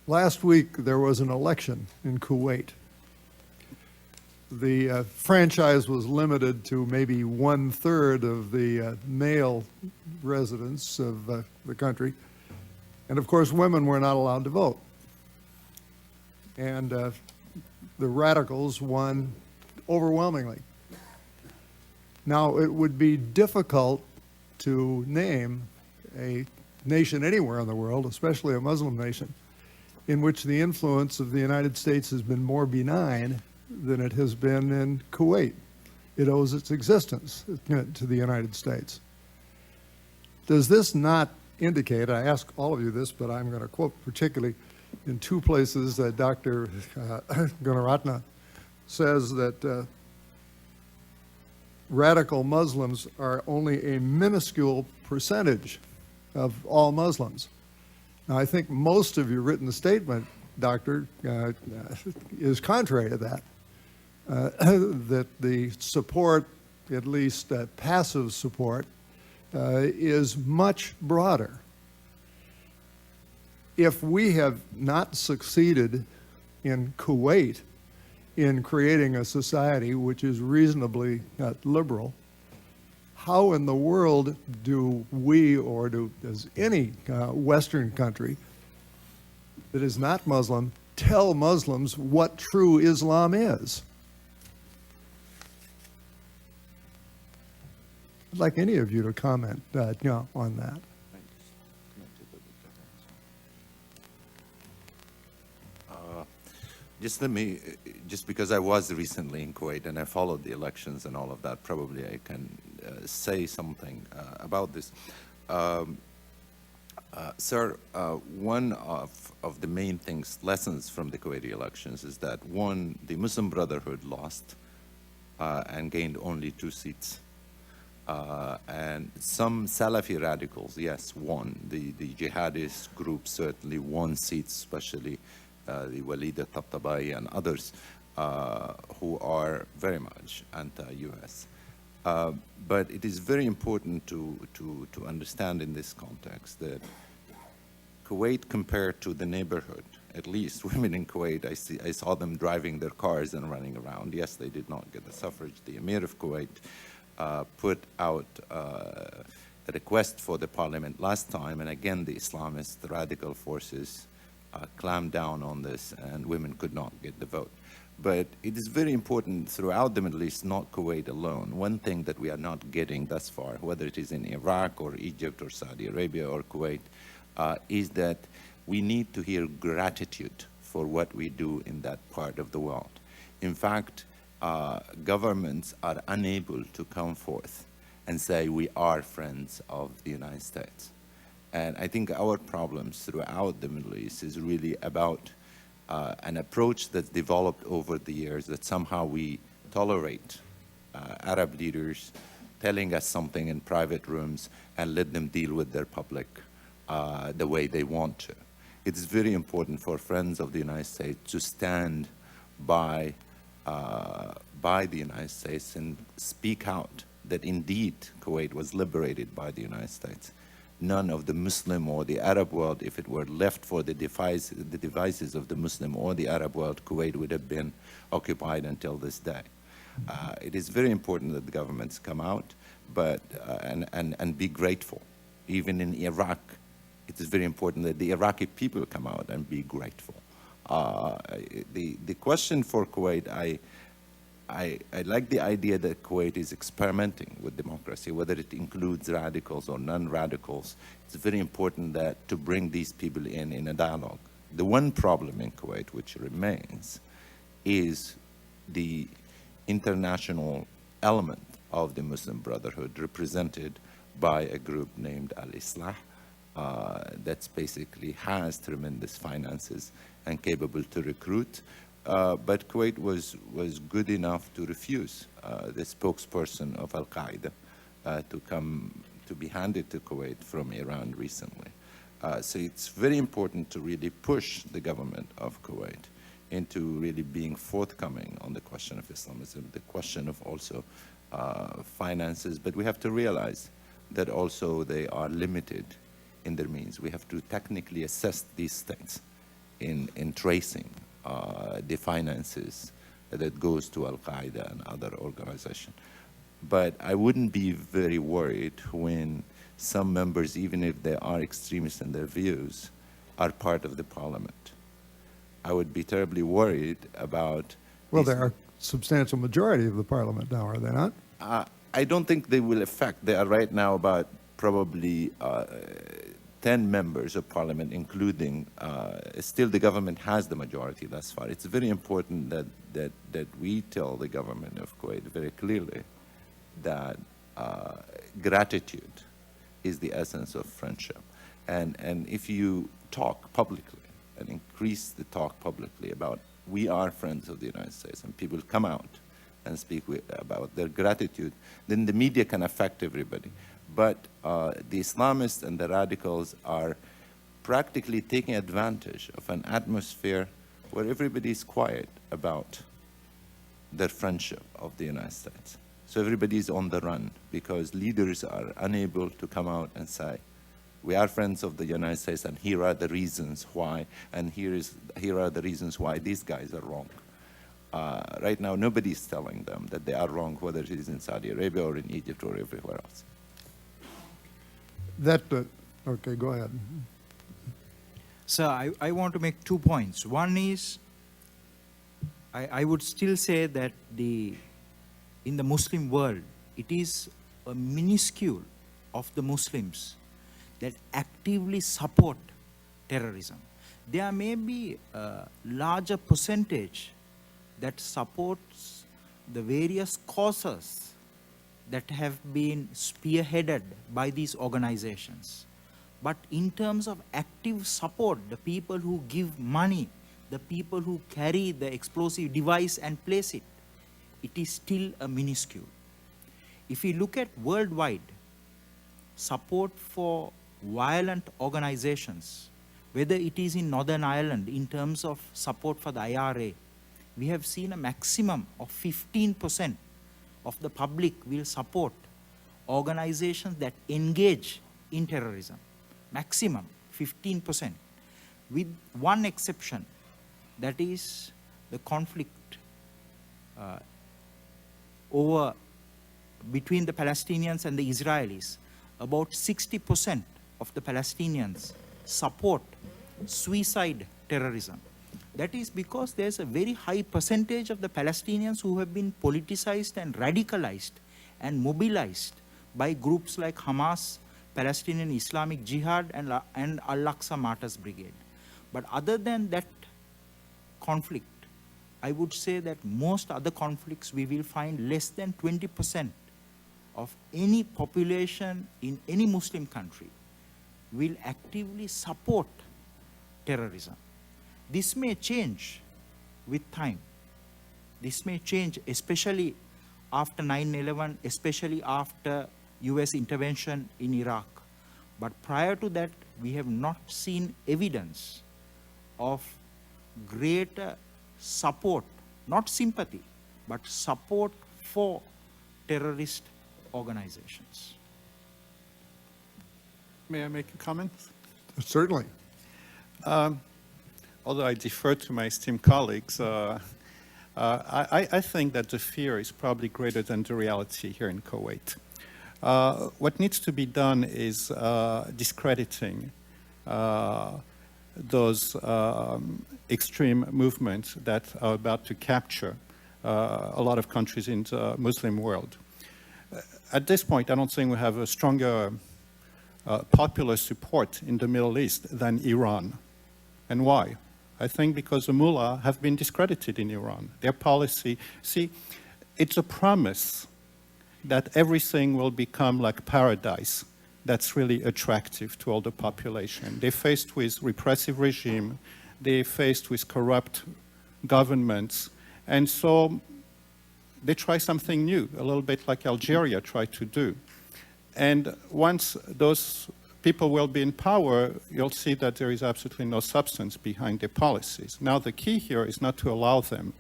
Last week there was an election in Kuwait. The franchise was limited to maybe 1/3 of the male residents of the country. And of course, women were not allowed to vote. And the radicals won overwhelmingly. Now, it would be difficult to name a nation anywhere in the world, especially a Muslim nation, in which the influence of the United States has been more benign than it has been in Kuwait. It owes its existence to the United States. Does this not indicate, I ask all of you this, but I'm going to quote particularly in two places that Dr. Gunaratna says that radical Muslims are only a minuscule percentage of all Muslims. Now, I think most of your written statement, Doctor, is contrary to that. That the support, at least passive support, is much broader. If we have not succeeded in Kuwait in creating a society which is reasonably liberal, how in the world do we, or does any Western country that is not Muslim tell Muslims what true Islam is? I'd like any of you to comment on that. Just because I was recently in Kuwait and I followed the elections and all of that, probably I can say something about this. Sir, one of the main lessons from the Kuwaiti elections is that, one, the Muslim Brotherhood lost and gained only 2 seats. And some Salafi radicals, yes, won. The jihadist group certainly won seats, especially the Walid al-Tabtabai and others who are very much anti-US. But it is very important to understand in this context that Kuwait, compared to the neighborhood, at least women in Kuwait, I saw them driving their cars and running around. Yes, they did not get the suffrage. The Emir of Kuwait put out a request for the parliament last time, and again the Islamist radical forces clamped down on this, and women could not get the vote. But it is very important throughout the Middle East, not Kuwait alone. One thing that we are not getting thus far, whether it is in Iraq or Egypt or Saudi Arabia or Kuwait, is that we need to hear gratitude for what we do in that part of the world. In fact, governments are unable to come forth and say we are friends of the United States. And I think our problems throughout the Middle East is really about an approach that's developed over the years, that somehow we tolerate Arab leaders telling us something in private rooms and let them deal with their public the way they want to. It is very important for friends of the United States to stand by the United States and speak out that indeed Kuwait was liberated by the United States. None of the Muslim or the Arab world, if it were left for the devices of the Muslim or the Arab world, Kuwait would have been occupied until this day. It is very important that the governments come out, but and be grateful. Even in Iraq, it is very important that the Iraqi people come out and be grateful. The question for Kuwait, I like the idea that Kuwait is experimenting with democracy, whether it includes radicals or non-radicals. It's very important that to bring these people in a dialogue. The one problem in Kuwait which remains is the international element of the Muslim Brotherhood, represented by a group named Al-Islah, that basically has tremendous finances and capable to recruit. But Kuwait was good enough to refuse the spokesperson of Al-Qaeda to be handed to Kuwait from Iran recently. So it's very important to really push the government of Kuwait into really being forthcoming on the question of Islamism, the question of also finances. But we have to realize that also they are limited in their means. We have to technically assess these things in tracing the finances that goes to Al-Qaeda and other organizations. But I wouldn't be very worried when some members, even if they are extremists in their views, are part of the parliament. I would be terribly worried about... Well, they are a substantial majority of the parliament now, are they not? I don't think they will affect. They are right now about probably 10 members of parliament, including, still the government has the majority thus far. It's very important that we tell the government of Kuwait very clearly that gratitude is the essence of friendship. And if you talk publicly and increase the talk publicly about we are friends of the United States, and people come out and speak about their gratitude, then the media can affect everybody. But the Islamists and the radicals are practically taking advantage of an atmosphere where everybody is quiet about their friendship of the United States. So everybody is on the run because leaders are unable to come out and say, we are friends of the United States, and here are the reasons why, and here are the reasons why these guys are wrong. Right now, nobody is telling them that they are wrong, whether it is in Saudi Arabia or in Egypt or everywhere else. Okay, go ahead. So I want to make 2 points. One is, I would still say that in the Muslim world, it is a minuscule of the Muslims that actively support terrorism. There may be a larger percentage that supports the various causes that have been spearheaded by these organizations. But in terms of active support, the people who give money, the people who carry the explosive device and place it, it is still a minuscule. If we look at worldwide, support for violent organizations, whether it is in Northern Ireland in terms of support for the IRA, we have seen a maximum of 15% of the public will support organizations that engage in terrorism. Maximum 15%, with one exception, that is the conflict between the Palestinians and the Israelis. About 60% of the Palestinians support suicide terrorism. That is because there's a very high percentage of the Palestinians who have been politicized and radicalized and mobilized by groups like Hamas, Palestinian Islamic Jihad, and Al-Aqsa Martyrs Brigade. But other than that conflict, I would say that most other conflicts we will find less than 20% of any population in any Muslim country will actively support terrorism. This may change with time. This may change, especially after 9/11, especially after US intervention in Iraq. But prior to that, we have not seen evidence of greater support, not sympathy, but support for terrorist organizations. May I make a comment? Certainly. Although I defer to my esteemed colleagues, I think that the fear is probably greater than the reality here in Kuwait. What needs to be done is discrediting those extreme movements that are about to capture a lot of countries in the Muslim world. At this point, I don't think we have a stronger popular support in the Middle East than Iran. And why? I think because the mullah have been discredited in Iran. Their policy, see, it's a promise that everything will become like paradise that's really attractive to all the population. They're faced with repressive regime, they're faced with corrupt governments, and so they try something new, a little bit like Algeria tried to do. And once those people will be in power, you'll see that there is absolutely no substance behind their policies. Now, the key here is not to allow them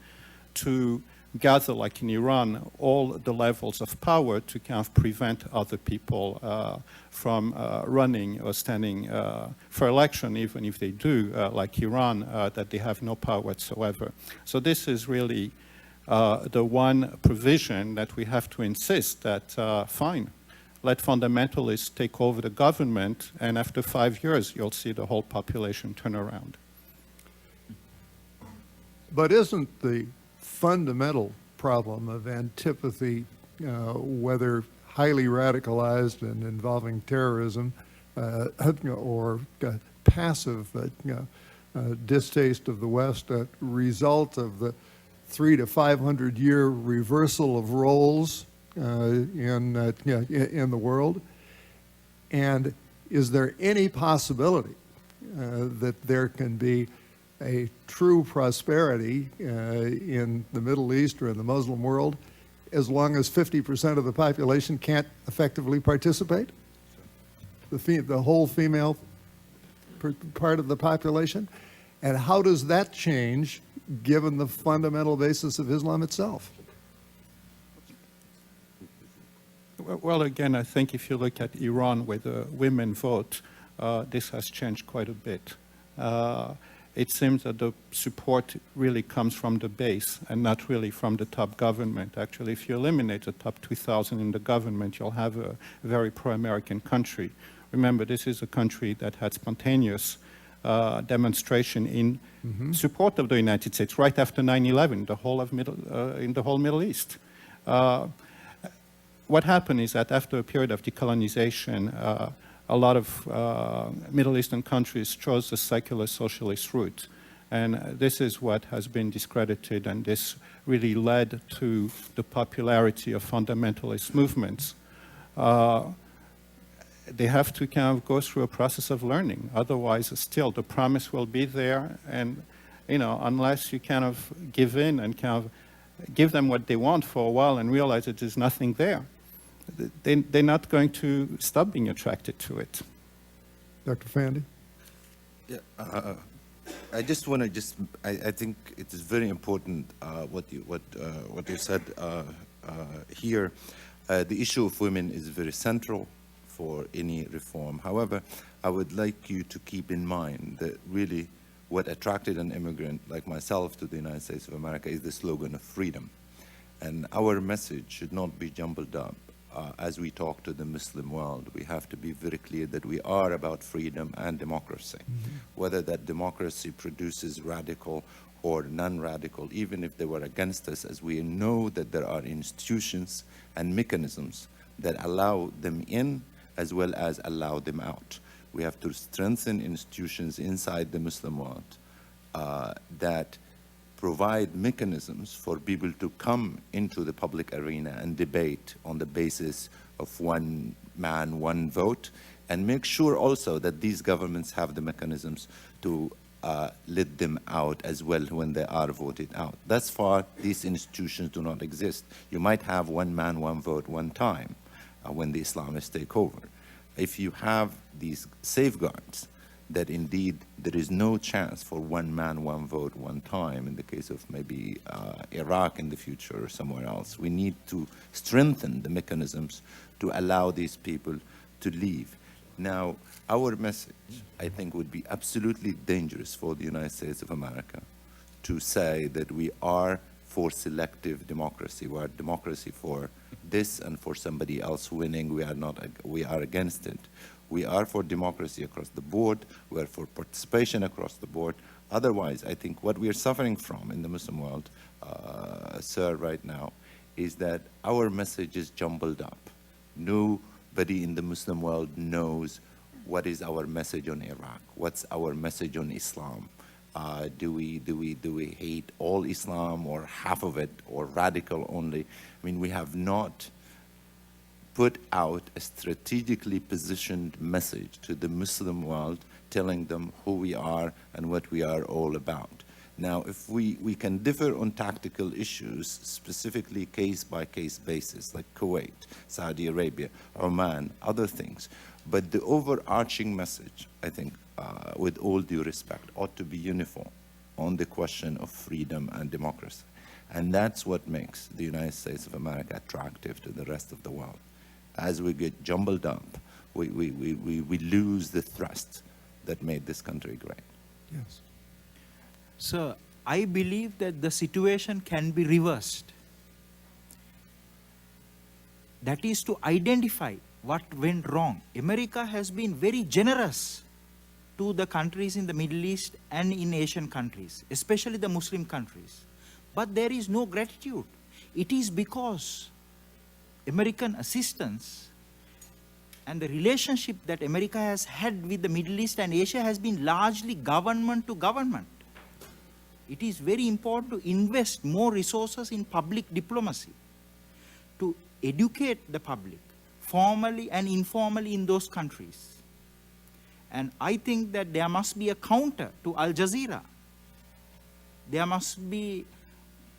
to gather, like in Iran, all the levels of power to kind of prevent other people from running or standing for election, even if they do, like Iran, that they have no power whatsoever. So this is really the one provision that we have to insist that, fine, let fundamentalists take over the government, and after 5 years, you'll see the whole population turn around. But isn't the fundamental problem of antipathy, whether highly radicalized and involving terrorism or passive distaste of the West, a result of the 300 to 500 year reversal of roles in the world? And is there any possibility that there can be a true prosperity in the Middle East or in the Muslim world as long as 50% of the population can't effectively participate? The whole female part of the population? And how does that change given the fundamental basis of Islam itself? Well, again, I think if you look at Iran, where the women vote, this has changed quite a bit. It seems that the support really comes from the base and not really from the top government. Actually, if you eliminate the top 2,000 in the government, you'll have a very pro-American country. Remember, this is a country that had spontaneous demonstration in support of the United States right after 9/11, in the whole Middle East. What happened is that after a period of decolonization, a lot of Middle Eastern countries chose the secular socialist route. And this is what has been discredited, and this really led to the popularity of fundamentalist movements. They have to kind of go through a process of learning. Otherwise, still, the promise will be there, and unless you kind of give in and kind of give them what they want for a while and realize that there's nothing there, they're not going to stop being attracted to it. Dr. Fandy? Yeah, I just want to I think it is very important what you said here. The issue of women is very central for any reform. However, I would like you to keep in mind that really what attracted an immigrant like myself to the United States of America is the slogan of freedom. And our message should not be jumbled up. As we talk to the Muslim world, we have to be very clear that we are about freedom and democracy. Whether that democracy produces radical or non-radical, even if they were against us, as we know that there are institutions and mechanisms that allow them in as well as allow them out. We have to strengthen institutions inside the Muslim world that provide mechanisms for people to come into the public arena and debate on the basis of one man, one vote, and make sure also that these governments have the mechanisms to let them out as well when they are voted out. Thus far, these institutions do not exist. You might have one man, one vote, one time when the Islamists take over. If you have these safeguards, that indeed there is no chance for one man, one vote, one time in the case of maybe Iraq in the future or somewhere else. We need to strengthen the mechanisms to allow these people to leave. Now, our message, I think, would be absolutely dangerous for the United States of America to say that we are for selective democracy. We are democracy for this and for somebody else winning. We are against it. We are for democracy across the board. We are for participation across the board. Otherwise, I think what we are suffering from in the Muslim world, sir, right now, is that our message is jumbled up. Nobody in the Muslim world knows what is our message on Iraq, what's our message on Islam. Do we hate all Islam or half of it or radical only? I mean, we have not put out a strategically positioned message to the Muslim world telling them who we are and what we are all about. Now, if we can differ on tactical issues, specifically case-by-case basis, like Kuwait, Saudi Arabia, Oman, other things, but the overarching message, I think, with all due respect, ought to be uniform on the question of freedom and democracy. And that's what makes the United States of America attractive to the rest of the world. As we get jumbled up, we lose the thrust that made this country great. Yes. So I believe that the situation can be reversed. That is to identify what went wrong. America has been very generous to the countries in the Middle East and in Asian countries, especially the Muslim countries. But there is no gratitude. It is because American assistance and the relationship that America has had with the Middle East and Asia has been largely government to government. It is very important to invest more resources in public diplomacy, to educate the public, formally and informally in those countries. And I think that there must be a counter to Al Jazeera. There must be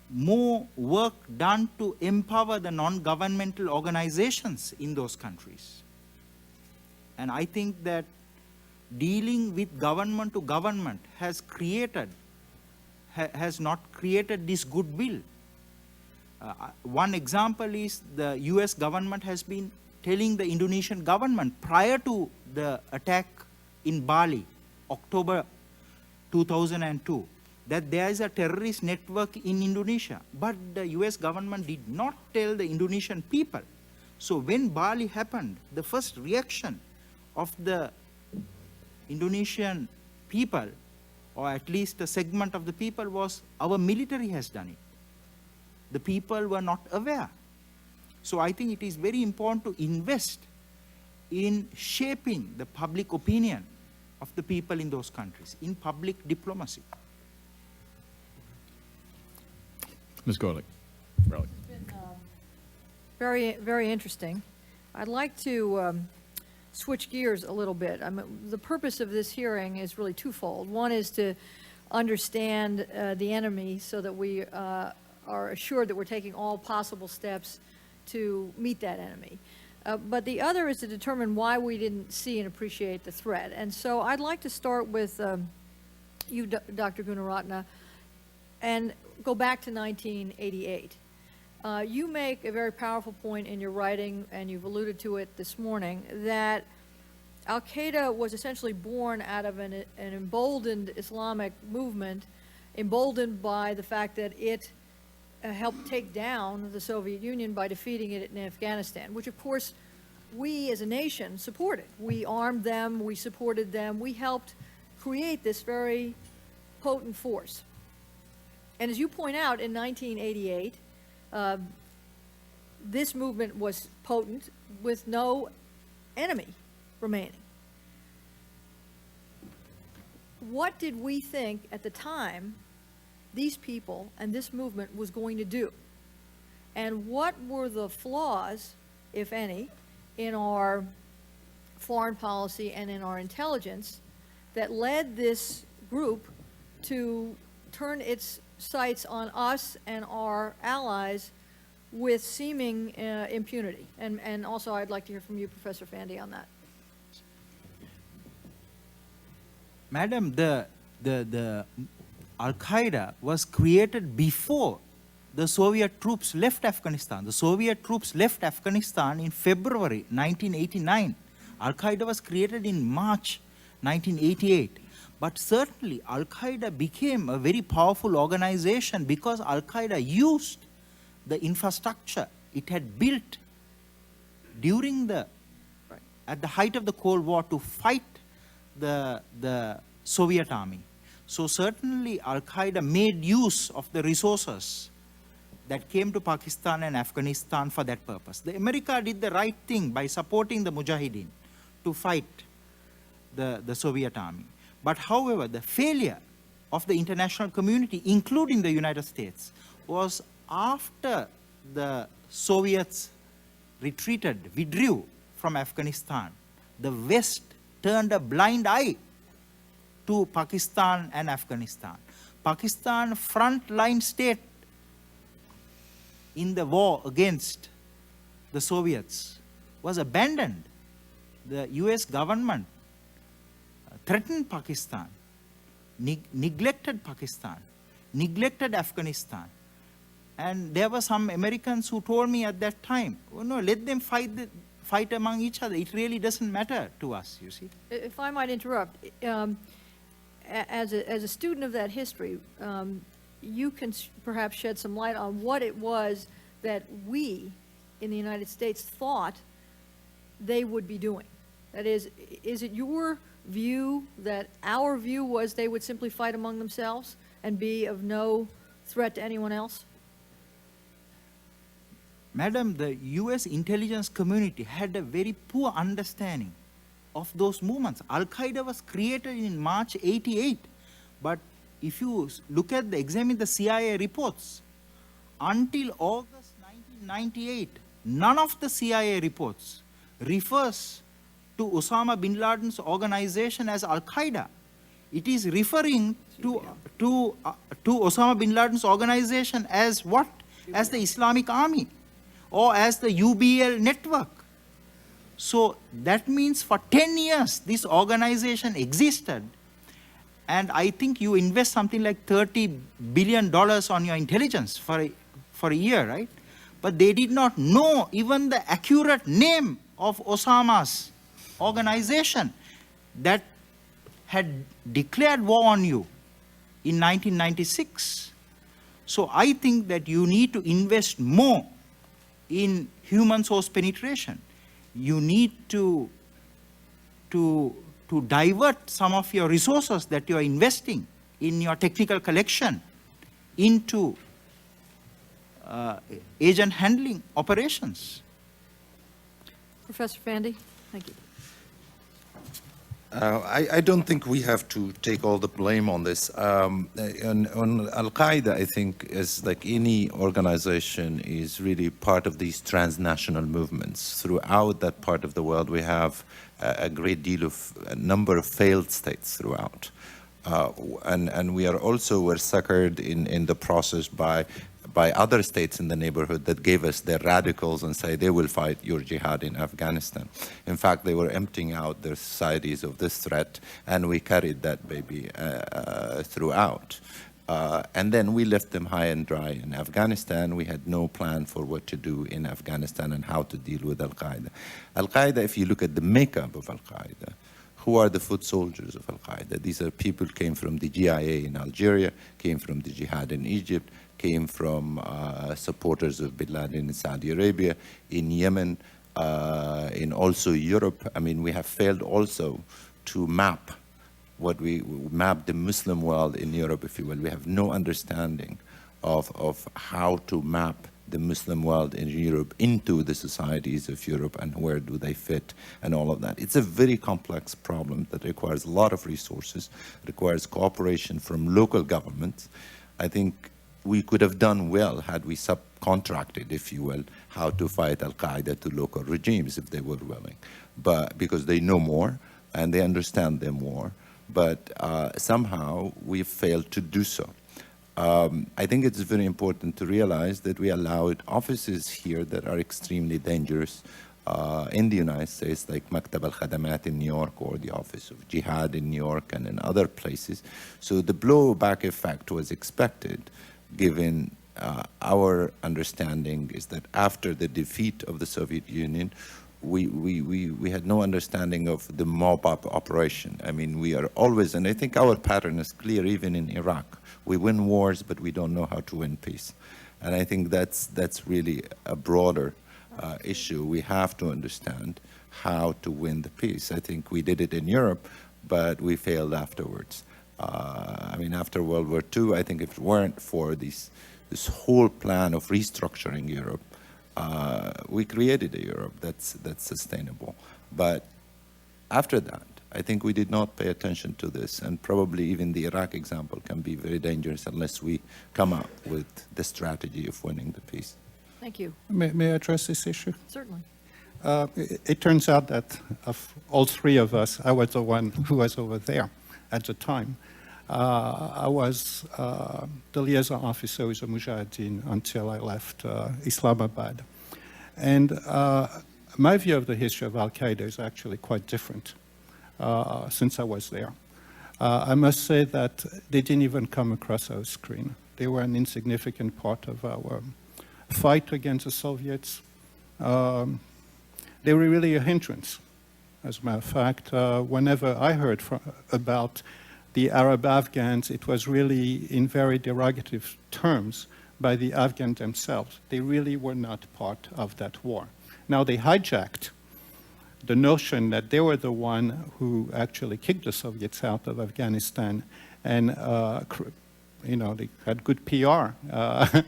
more work done to empower the non-governmental organizations in those countries. And I think that dealing with government to government has not created this goodwill. One example is the US government has been telling the Indonesian government prior to the attack in Bali, October 2002, that there is a terrorist network in Indonesia. But the US government did not tell the Indonesian people. So when Bali happened, the first reaction of the Indonesian people, or at least a segment of the people, was our military has done it. The people were not aware. So I think it is very important to invest in shaping the public opinion of the people in those countries, in public diplomacy. Ms. Gorlick. Really. Very, very interesting. I'd like to switch gears a little bit. The purpose of this hearing is really twofold. One is to understand the enemy so that we are assured that we're taking all possible steps to meet that enemy. But the other is to determine why we didn't see and appreciate the threat. And so I'd like to start with you, Dr. Gunaratna, and go back to 1988. You make a very powerful point in your writing, and you've alluded to it this morning, that Al-Qaeda was essentially born out of an emboldened Islamic movement, emboldened by the fact that it helped take down the Soviet Union by defeating it in Afghanistan, which of course we as a nation supported. We armed them, we supported them, we helped create this very potent force. And as you point out, in 1988, this movement was potent with no enemy remaining. What did we think at the time these people and this movement was going to do? And what were the flaws, if any, in our foreign policy and in our intelligence that led this group to turn its sights on us and our allies with seeming impunity? And also I'd like to hear from you, Professor Fandy, on that. Madam, the Al-Qaeda was created before the Soviet troops left Afghanistan. The Soviet troops left Afghanistan in February 1989. Al-Qaeda was created in March 1988. But certainly Al-Qaeda became a very powerful organization because Al-Qaeda used the infrastructure it had built during at the height of the Cold War to fight the Soviet army. So certainly Al-Qaeda made use of the resources that came to Pakistan and Afghanistan for that purpose. America did the right thing by supporting the Mujahideen to fight the Soviet army. But however, the failure of the international community, including the United States, was after the Soviets withdrew from Afghanistan. The West turned a blind eye to Pakistan and Afghanistan. Pakistan, frontline state in the war against the Soviets, was abandoned. The US government threatened Pakistan, neglected Pakistan, neglected Afghanistan, And there were some Americans who told me at that time, oh no, let them fight among each other. It really doesn't matter to us, you see. If I might interrupt, as a student of that history, you can perhaps shed some light on what it was that we in the United States thought they would be doing. That is it your view that our view was they would simply fight among themselves and be of no threat to anyone else? Madam, the US intelligence community had a very poor understanding of those movements. Al-Qaeda was created in March 88, but if you examine the CIA reports, until August 1998, none of the CIA reports refers to Osama bin Laden's organization as Al-Qaeda. It is referring to Osama bin Laden's organization as what? As the Islamic Army or as the UBL network. So that means for 10 years this organization existed, and I think you invest something like $30 billion on your intelligence for a year, right? But they did not know even the accurate name of Osama's organization that had declared war on you in 1996. So I think that you need to invest more in human source penetration. You need to divert some of your resources that you are investing in your technical collection into agent handling operations. Professor Fandy, thank you. I don't think we have to take all the blame on this. On Al-Qaeda, I think, is like any organization, is really part of these transnational movements. Throughout that part of the world, we have a great deal of a number of failed states throughout. And we are also, we're suckered in the process by other states in the neighborhood that gave us their radicals and say they will fight your jihad in Afghanistan. In fact, they were emptying out their societies of this threat, and we carried that baby throughout. And then we left them high and dry in Afghanistan. We had no plan for what to do in Afghanistan and how to deal with Al-Qaeda. Al-Qaeda, if you look at the makeup of Al-Qaeda, who are the foot soldiers of Al-Qaeda? These are people who came from the GIA in Algeria, came from the jihad in Egypt, came from supporters of bin Laden in Saudi Arabia, in Yemen, in also Europe. I mean, we have failed also to map we map the Muslim world in Europe, if you will. We have no understanding of how to map the Muslim world in Europe into the societies of Europe and where do they fit and all of that. It's a very complex problem that requires a lot of resources, requires cooperation from local governments. I think we could have done well had we subcontracted, if you will, how to fight Al-Qaeda to local regimes if they were willing, but because they know more and they understand them more, but somehow we failed to do so. I think it's very important to realize that we allowed offices here that are extremely dangerous in the United States, like Maktab al-Khadamat in New York or the Office of Jihad in New York and in other places. So the blowback effect was expected, given our understanding is that after the defeat of the Soviet Union, we had no understanding of the mop-up operation. I mean, we are always, and I think our pattern is clear even in Iraq. We win wars, but we don't know how to win peace. And I think that's really a broader issue. We have to understand how to win the peace. I think we did it in Europe, but we failed afterwards. I mean, after World War II, I think if it weren't for this whole plan of restructuring Europe, we created a Europe that's sustainable. But after that, I think we did not pay attention to this, and probably even the Iraq example can be very dangerous unless we come up with the strategy of winning the peace. Thank you. May I address this issue? Certainly. It turns out that of all three of us, I was the one who was over there at the time. I was the liaison officer with the Mujahideen until I left Islamabad. And my view of the history of Al-Qaeda is actually quite different since I was there. I must say that they didn't even come across our screen. They were an insignificant part of our fight against the Soviets. They were really a hindrance. As a matter of fact, whenever I heard about the Arab Afghans, it was really in very derogative terms by the Afghans themselves. They really were not part of that war. Now, they hijacked the notion that they were the one who actually kicked the Soviets out of Afghanistan, and they had good PR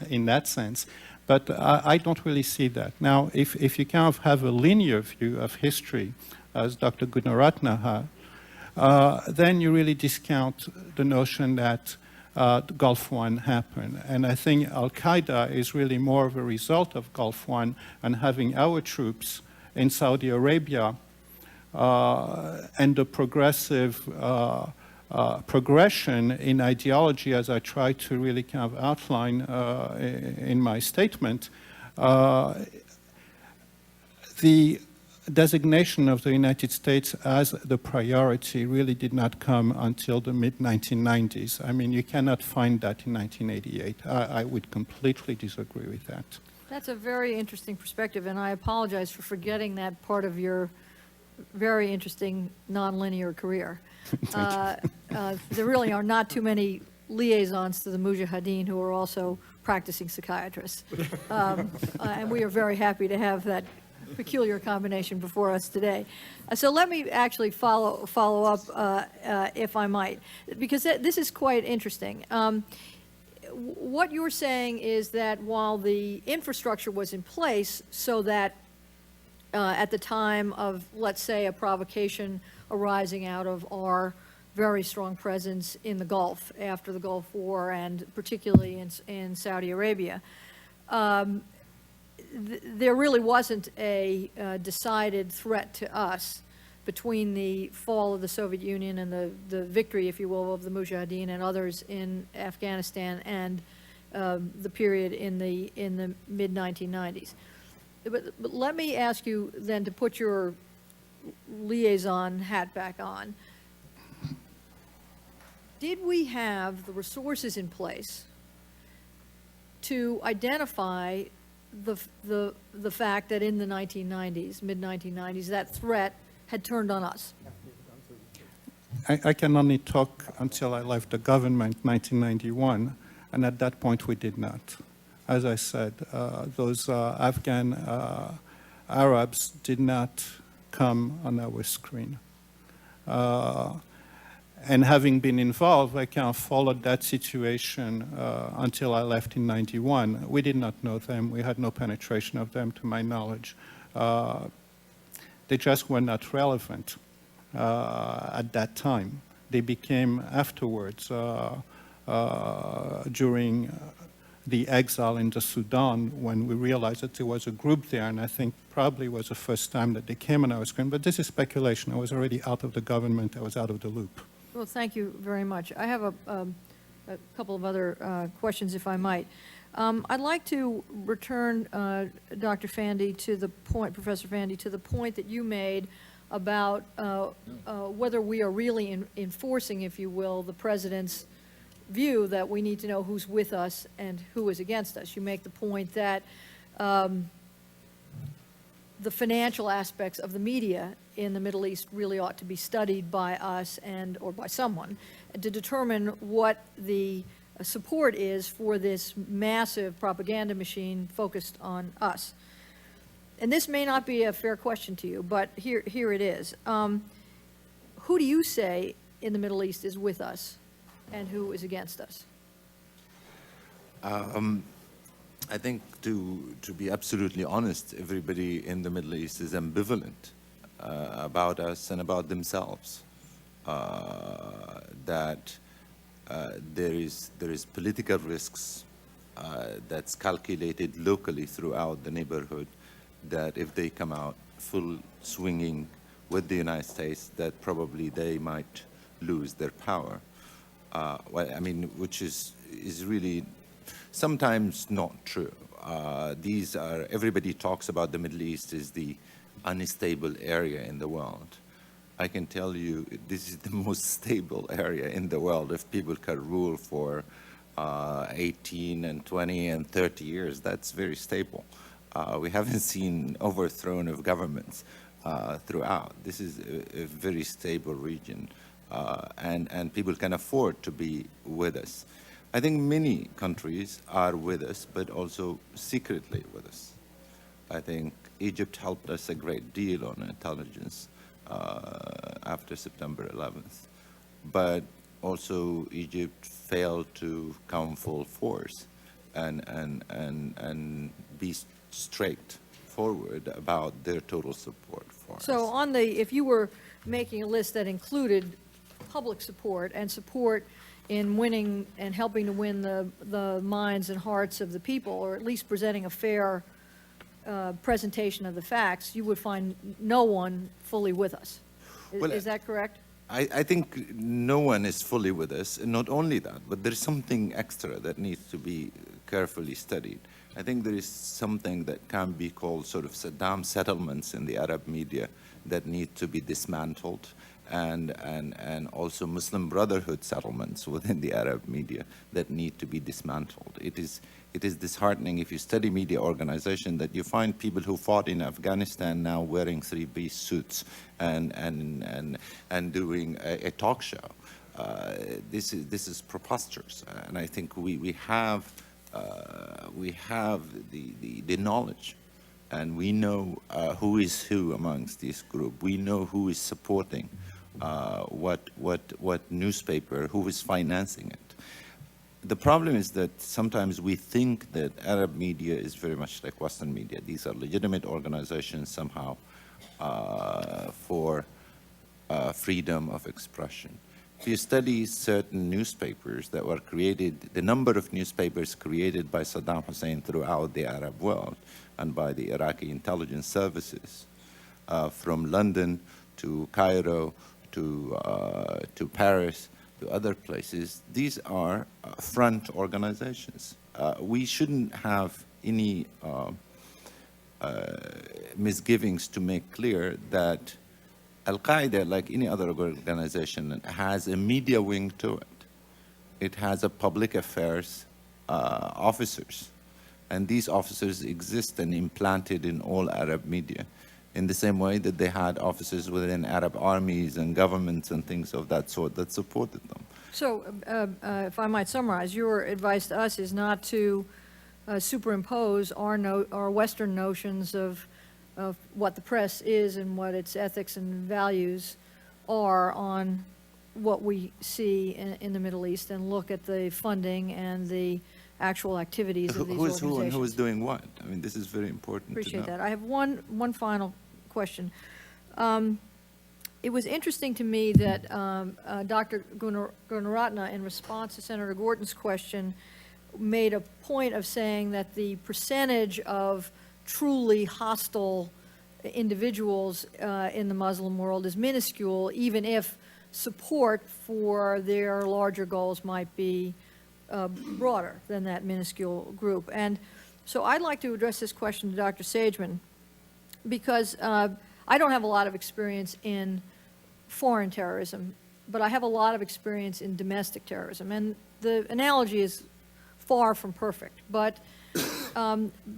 in that sense. But I don't really see that. Now, if you kind of have a linear view of history, as Dr. Gunaratna had, then you really discount the notion that Gulf War happened. And I think Al-Qaeda is really more of a result of Gulf War and having our troops in Saudi Arabia and the progressive progression in ideology, as I try to really kind of outline in my statement. The designation of the United States as the priority really did not come until the mid-1990s. I mean, you cannot find that in 1988. I would completely disagree with that. That's a very interesting perspective, and I apologize for forgetting that part of your very interesting nonlinear career. There really are not too many liaisons to the Mujahideen who are also practicing psychiatrists. And we are very happy to have that peculiar combination before us today. So let me actually follow up, if I might, because this is quite interesting. What you're saying is that while the infrastructure was in place so that at the time of, let's say, a provocation arising out of our very strong presence in the Gulf after the Gulf War, and particularly in Saudi Arabia, there really wasn't a decided threat to us between the fall of the Soviet Union and the victory, if you will, of the Mujahideen and others in Afghanistan and the period in the mid-1990s. But let me ask you then to put your liaison hat back on. Did we have the resources in place to identify the fact that in the 1990s, mid-1990s, that threat had turned on us? I can only talk until I left the government in 1991, and at that point we did not. As I said, those Afghan Arabs did not come on our screen. And having been involved, I kind of followed that situation until I left in 91. We did not know them. We had no penetration of them, to my knowledge. They just were not relevant at that time. They became afterwards, during the exile in the Sudan, when we realized that there was a group there, and I think probably was the first time that they came on our screen. But this is speculation. I was already out of the government. I was out of the loop. Well, thank you very much. I have a couple of other questions, if I might. I'd like to return, Dr. Fandy, to the point, Professor Fandy, to the point that you made about whether we are really enforcing, if you will, the president's view that we need to know who's with us and who is against us. You make the point that the financial aspects of the media in the Middle East really ought to be studied by us or by someone to determine what the support is for this massive propaganda machine focused on us. And this may not be a fair question to you, but here it is. Who do you say in the Middle East is with us and who is against us? I think to be absolutely honest, everybody in the Middle East is ambivalent about us and about themselves. That there is political risks that's calculated locally throughout the neighborhood, that if they come out full swinging with the United States, that probably they might lose their power. Well, I mean, which is really sometimes not true. Everybody talks about the Middle East as the unstable area in the world. I can tell you this is the most stable area in the world. If people can rule for 18 and 20 and 30 years, that's very stable. We haven't seen overthrown of governments throughout. This is a very stable region, and people can afford to be with us. I think many countries are with us, but also secretly with us. I think Egypt helped us a great deal on intelligence after September 11th. But also Egypt failed to come full force and be straightforward about their total support for us. So on the, if you were making a list that included public support and support in winning and helping to win the minds and hearts of the people, or at least presenting a fair presentation of the facts, you would find no one fully with us. Well, Is that correct? I think no one is fully with us, and not only that, but there's something extra that needs to be carefully studied. I think there is something that can be called sort of Saddam settlements in the Arab media that need to be dismantled, and also Muslim Brotherhood settlements within the Arab media that need to be dismantled. It is disheartening if you study media organization that you find people who fought in Afghanistan now wearing three-piece suits and doing a talk show. This is preposterous, and I think we have the knowledge, and we know who is who amongst this group. We know who is supporting what newspaper, who is financing it. The problem is that sometimes we think that Arab media is very much like Western media. These are legitimate organizations somehow for freedom of expression. If you study certain newspapers that were created, the number of newspapers created by Saddam Hussein throughout the Arab world and by the Iraqi intelligence services, from London to Cairo to Paris, to other places, these are front organizations. We shouldn't have any misgivings to make clear that Al-Qaeda, like any other organization, has a media wing to it. It has a public affairs officers, and these officers exist and implanted in all Arab media, in the same way that they had officers within Arab armies and governments and things of that sort that supported them. So, if I might summarize, your advice to us is not to superimpose our Western notions of what the press is and what its ethics and values are on what we see in the Middle East, and look at the funding and the actual activities of these Who is organizations. who and who is doing what? I mean, this is very important to know. Appreciate that. I have one final question. It was interesting to me that Dr. Gunaratna, in response to Senator Gorton's question, made a point of saying that the percentage of truly hostile individuals in the Muslim world is minuscule, even if support for their larger goals might be broader than that minuscule group. And so I'd like to address this question to Dr. Sagemen, because I don't have a lot of experience in foreign terrorism, but I have a lot of experience in domestic terrorism. And the analogy is far from perfect, but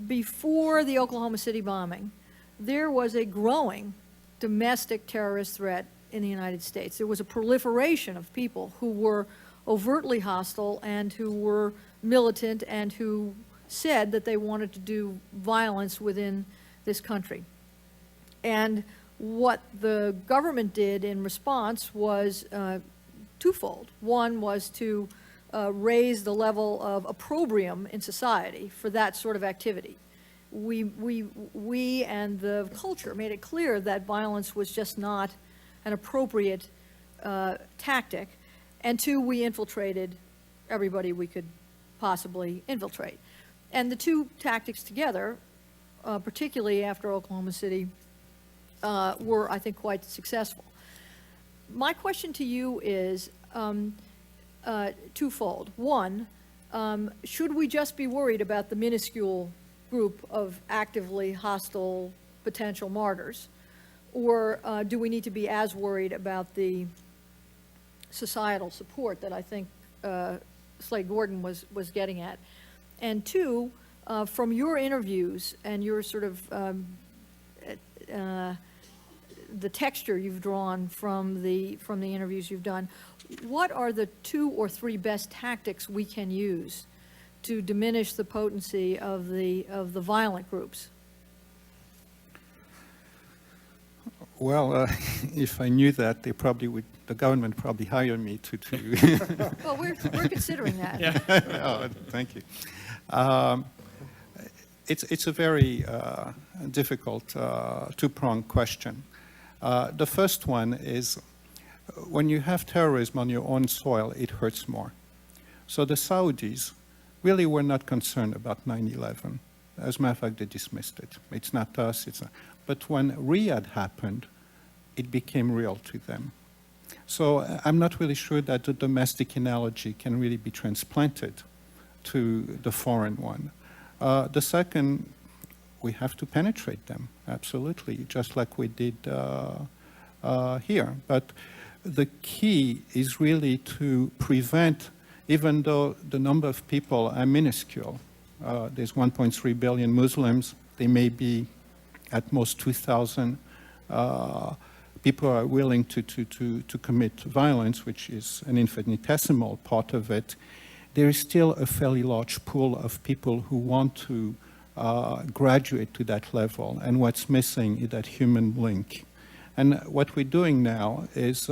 before the Oklahoma City bombing, there was a growing domestic terrorist threat in the United States. There was a proliferation of people who were overtly hostile and who were militant and who said that they wanted to do violence within this country. And what the government did in response was twofold. One was to raise the level of opprobrium in society for that sort of activity. We and the culture made it clear that violence was just not an appropriate tactic. And two, we infiltrated everybody we could possibly infiltrate. And the two tactics together, particularly after Oklahoma City, were, I think, quite successful. My question to you is twofold. One, should we just be worried about the minuscule group of actively hostile potential martyrs? Or do we need to be as worried about the societal support that I think Slade Gordon was getting at? And two, from your interviews and your sort of the texture you've drawn from the interviews you've done, what are the 2 or 3 best tactics we can use to diminish the potency of the violent groups? Well, if I knew that, the government probably hire me to. Well, we're considering that. Oh, thank you. It's a very difficult two-pronged question. The first one is, when you have terrorism on your own soil, it hurts more. So the Saudis really were not concerned about 9/11. As a matter of fact, they dismissed it. It's not us. But when Riyadh happened, it became real to them. So I'm not really sure that the domestic analogy can really be transplanted to the foreign one. The second, we have to penetrate them, absolutely, just like we did here. But the key is really to prevent, even though the number of people are minuscule, there's 1.3 billion Muslims, they may be at most 2,000 people are willing to commit violence, which is an infinitesimal part of it. There is still a fairly large pool of people who want to graduate to that level, and what's missing is that human link. And what we're doing now is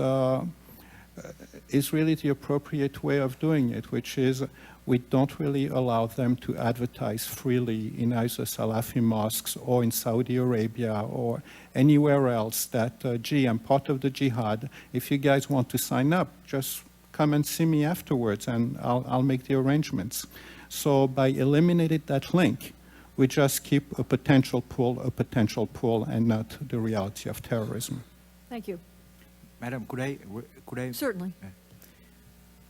really the appropriate way of doing it, which is we don't really allow them to advertise freely in either Salafi mosques or in Saudi Arabia or anywhere else that, gee, I'm part of the jihad. If you guys want to sign up, just come and see me afterwards and I'll make the arrangements. So by eliminating that link, we just keep a potential pool, and not the reality of terrorism. Thank you. Madam, could I? Certainly.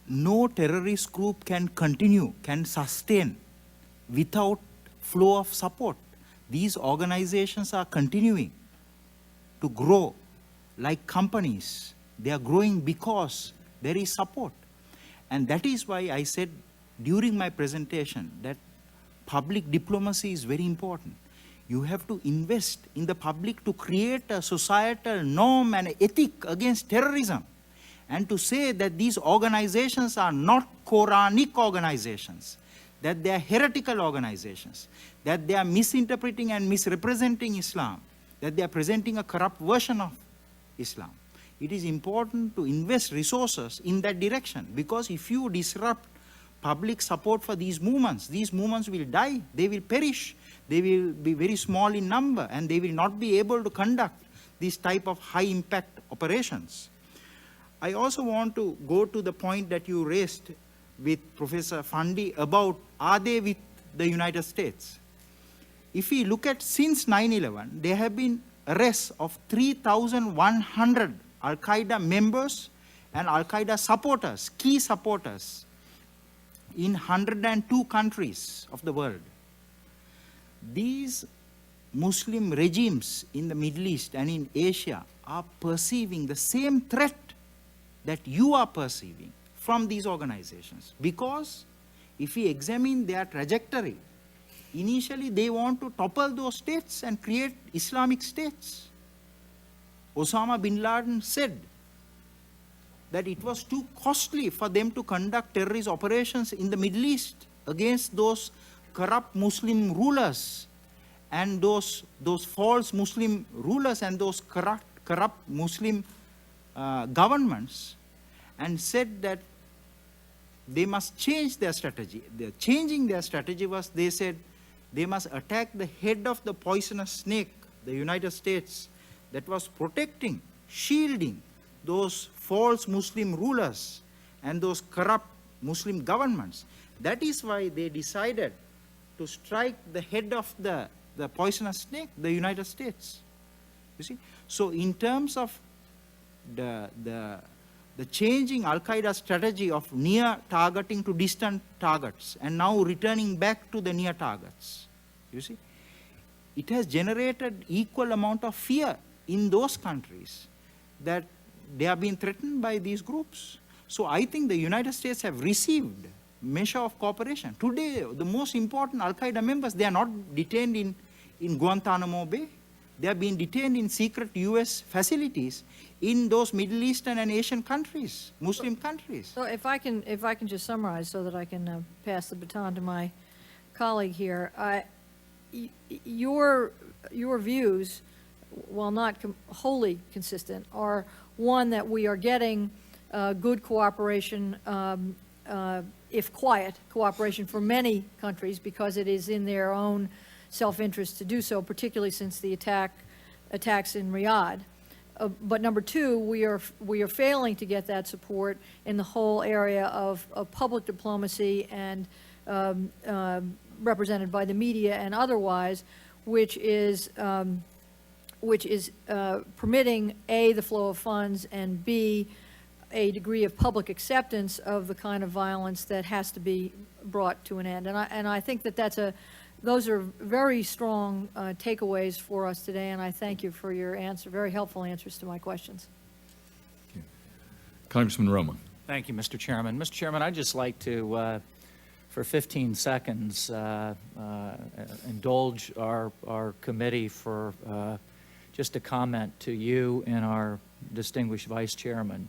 No terrorist group can continue, can sustain without flow of support. These organizations are continuing to grow like companies. They are growing because there is support. And that is why I said during my presentation that public diplomacy is very important. You have to invest in the public to create a societal norm and ethic against terrorism, and to say that these organizations are not Quranic organizations, that they are heretical organizations, that they are misinterpreting and misrepresenting Islam, that they are presenting a corrupt version of Islam. It is important to invest resources in that direction, because if you disrupt public support for these movements will die, they will perish, they will be very small in number, and they will not be able to conduct this type of high impact operations. I also want to go to the point that you raised with Professor Fandy about, are they with the United States? If we look at since 9/11, there have been arrests of 3,100 Al-Qaeda members and Al-Qaeda supporters, key supporters, in 102 countries of the world. These Muslim regimes in the Middle East and in Asia are perceiving the same threat that you are perceiving from these organizations. Because if we examine their trajectory, initially they want to topple those states and create Islamic states. Osama bin Laden said that it was too costly for them to conduct terrorist operations in the Middle East against those corrupt Muslim rulers and those false Muslim rulers and those corrupt Muslim governments, and said that they must change their strategy. Changing their strategy was, they said, they must attack the head of the poisonous snake, the United States, that was protecting, shielding those false Muslim rulers and those corrupt Muslim governments. That is why they decided to strike the head of the poisonous snake, the United States. You see? So in terms of the changing Al-Qaeda strategy of near targeting to distant targets and now returning back to the near targets, you see, it has generated equal amount of fear in those countries that they are being threatened by these groups. So I think the United States have received measure of cooperation. Today, the most important Al-Qaeda members, they are not detained in Guantanamo Bay. They are being detained in secret US facilities in those Middle Eastern and Asian countries, Muslim countries. So if I can just summarize so that I can pass the baton to my colleague here, your views, while not wholly consistent, are one that we are getting good cooperation, if quiet cooperation, from many countries because it is in their own self-interest to do so, particularly since the attacks in Riyadh. But number two, we are failing to get that support in the whole area of public diplomacy and represented by the media and otherwise, which is permitting A, the flow of funds, and B, a degree of public acceptance of the kind of violence that has to be brought to an end. And I think that those are very strong takeaways for us today, and I thank you for your very helpful answers to my questions. Congressman Roma. Thank you, Mr. Chairman. Mr. Chairman, I'd just like to, for 15 seconds, indulge our committee for just a comment to you and our distinguished Vice Chairman.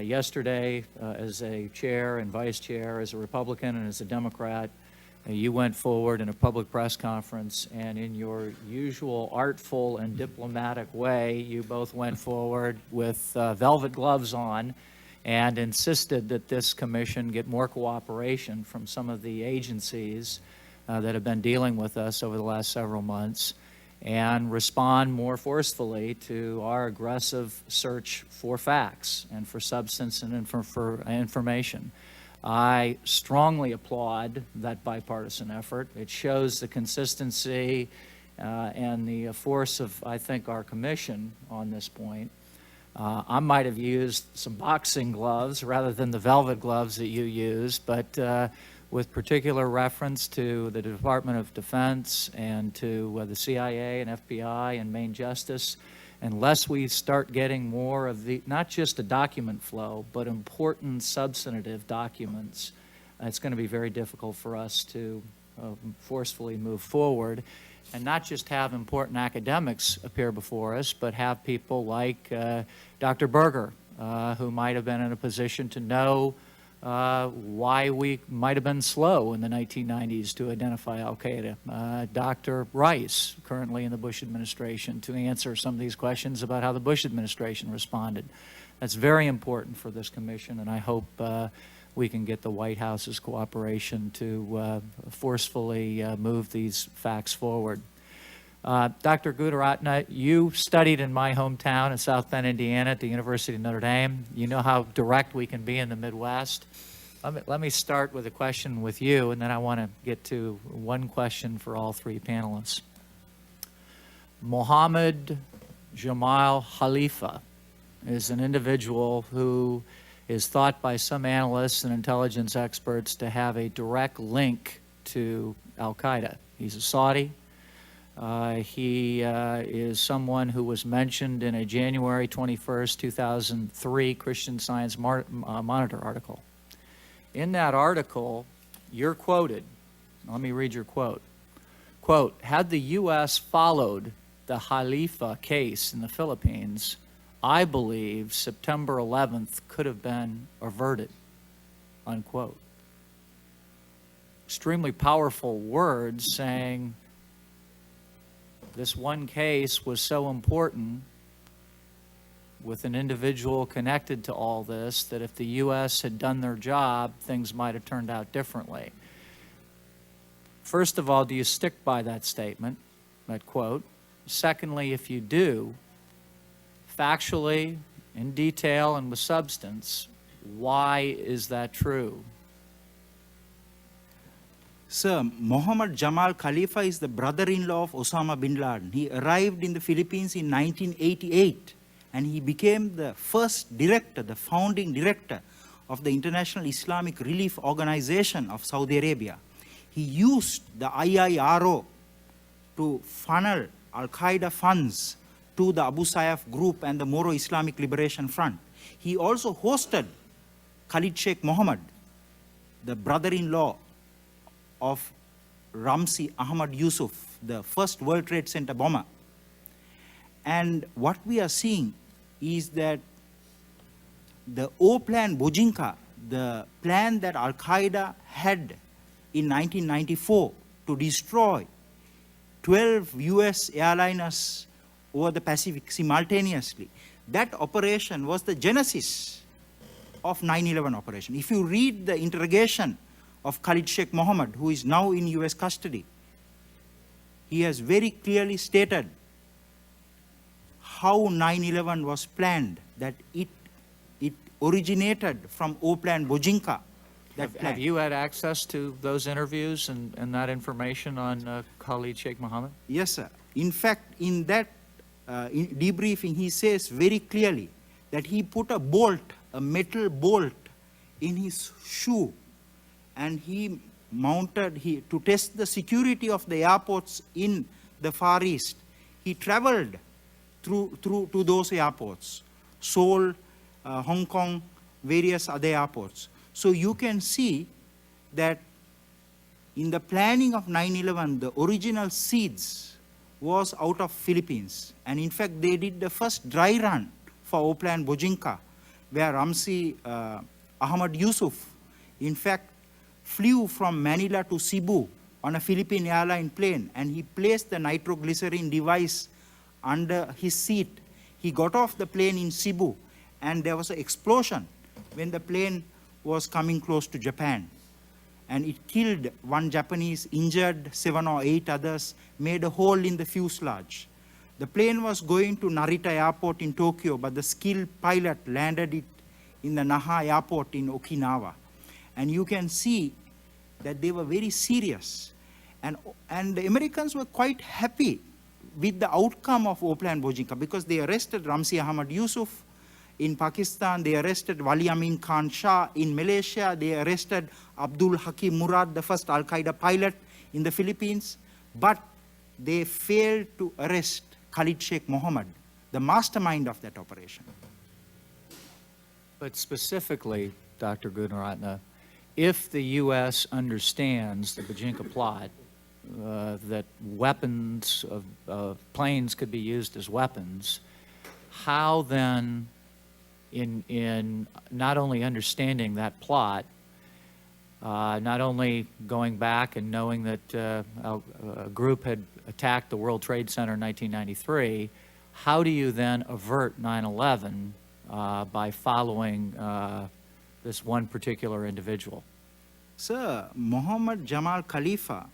Yesterday, as a chair and vice chair, as a Republican and as a Democrat, you went forward in a public press conference, and in your usual artful and diplomatic way, you both went forward with velvet gloves on and insisted that this commission get more cooperation from some of the agencies that have been dealing with us over the last several months and respond more forcefully to our aggressive search for facts and for substance and for information. I strongly applaud that bipartisan effort. It shows the consistency and the force of, I think, our commission on this point. I might have used some boxing gloves rather than the velvet gloves that you used, but with particular reference to the Department of Defense and to the CIA and FBI and Main Justice, unless we start getting more of the, not just a document flow, but important substantive documents, it's going to be very difficult for us to forcefully move forward and not just have important academics appear before us, but have people like Dr. Berger, who might have been in a position to know why we might have been slow in the 1990s to identify al-Qaeda. Dr. Rice, currently in the Bush administration, to answer some of these questions about how the Bush administration responded. That's very important for this commission, and I hope we can get the White House's cooperation to forcefully move these facts forward. Dr. Gunaratna, you studied in my hometown in South Bend, Indiana at the University of Notre Dame. You know how direct we can be in the Midwest. Let me start with a question with you, and then I want to get to one question for all three panelists. Mohammed Jamal Khalifa is an individual who is thought by some analysts and intelligence experts to have a direct link to al-Qaeda. He's a Saudi. He is someone who was mentioned in a January 21st, 2003 Christian Science Monitor article. In that article, you're quoted. Let me read your quote. Quote, had the U.S. followed the Khalifa case in the Philippines, I believe September 11th could have been averted, unquote. Extremely powerful words saying this one case was so important with an individual connected to all this that if the U.S. had done their job, things might have turned out differently. First of all, do you stick by that statement, that quote? Secondly, if you do, factually, in detail, and with substance, why is that true? Sir, Mohammed Jamal Khalifa is the brother-in-law of Osama bin Laden. He arrived in the Philippines in 1988, and he became the first director, the founding director of the International Islamic Relief Organization of Saudi Arabia. He used the IIRO to funnel al-Qaeda funds to the Abu Sayyaf group and the Moro Islamic Liberation Front. He also hosted Khalid Sheikh Mohammed, the brother-in-law of Ramzi Ahmad Yusuf, the first World Trade Center bomber. And what we are seeing is that the O-Plan Bojinka, the plan that Al-Qaeda had in 1994 to destroy 12 US airliners over the Pacific simultaneously, that operation was the genesis of 9/11 operation. If you read the interrogation of Khalid Sheikh Mohammed, who is now in US custody, he has very clearly stated how 9/11 was planned, that it originated from O-Plan Bojinka. Have you had access to those interviews and that information on Khalid Sheikh Mohammed? Yes, sir. In fact, in that debriefing, he says very clearly that he put a bolt, a metal bolt, in his shoe, and he mounted, to test the security of the airports in the Far East. He traveled through to those airports, Seoul, Hong Kong, various other airports. So you can see that in the planning of 9/11, the original seeds was out of Philippines. And in fact, they did the first dry run for O-Plan Bojinka, where Ramzi Ahmad Yusuf, in fact, flew from Manila to Cebu on a Philippine airline plane, and he placed the nitroglycerin device under his seat. He got off the plane in Cebu, and there was an explosion when the plane was coming close to Japan. And it killed one Japanese, injured 7 or 8 others, made a hole in the fuselage. The plane was going to Narita Airport in Tokyo, but the skilled pilot landed it in the Naha Airport in Okinawa. And you can see that they were very serious. And the Americans were quite happy with the outcome of O-Plan Bojinka, because they arrested Ramzi Ahmad Yusuf in Pakistan, they arrested Wali Amin Khan Shah in Malaysia, they arrested Abdul Hakim Murad, the first Al-Qaeda pilot in the Philippines, but they failed to arrest Khalid Sheikh Mohammed, the mastermind of that operation. But specifically, Dr. Gunaratna, if the U.S. understands the Bojinka plot, that weapons of planes could be used as weapons, how then, in not only understanding that plot, not only going back and knowing that a group had attacked the World Trade Center in 1993, how do you then avert 9/11 by following this one particular individual? Sir, Muhammad Jamal Khalifa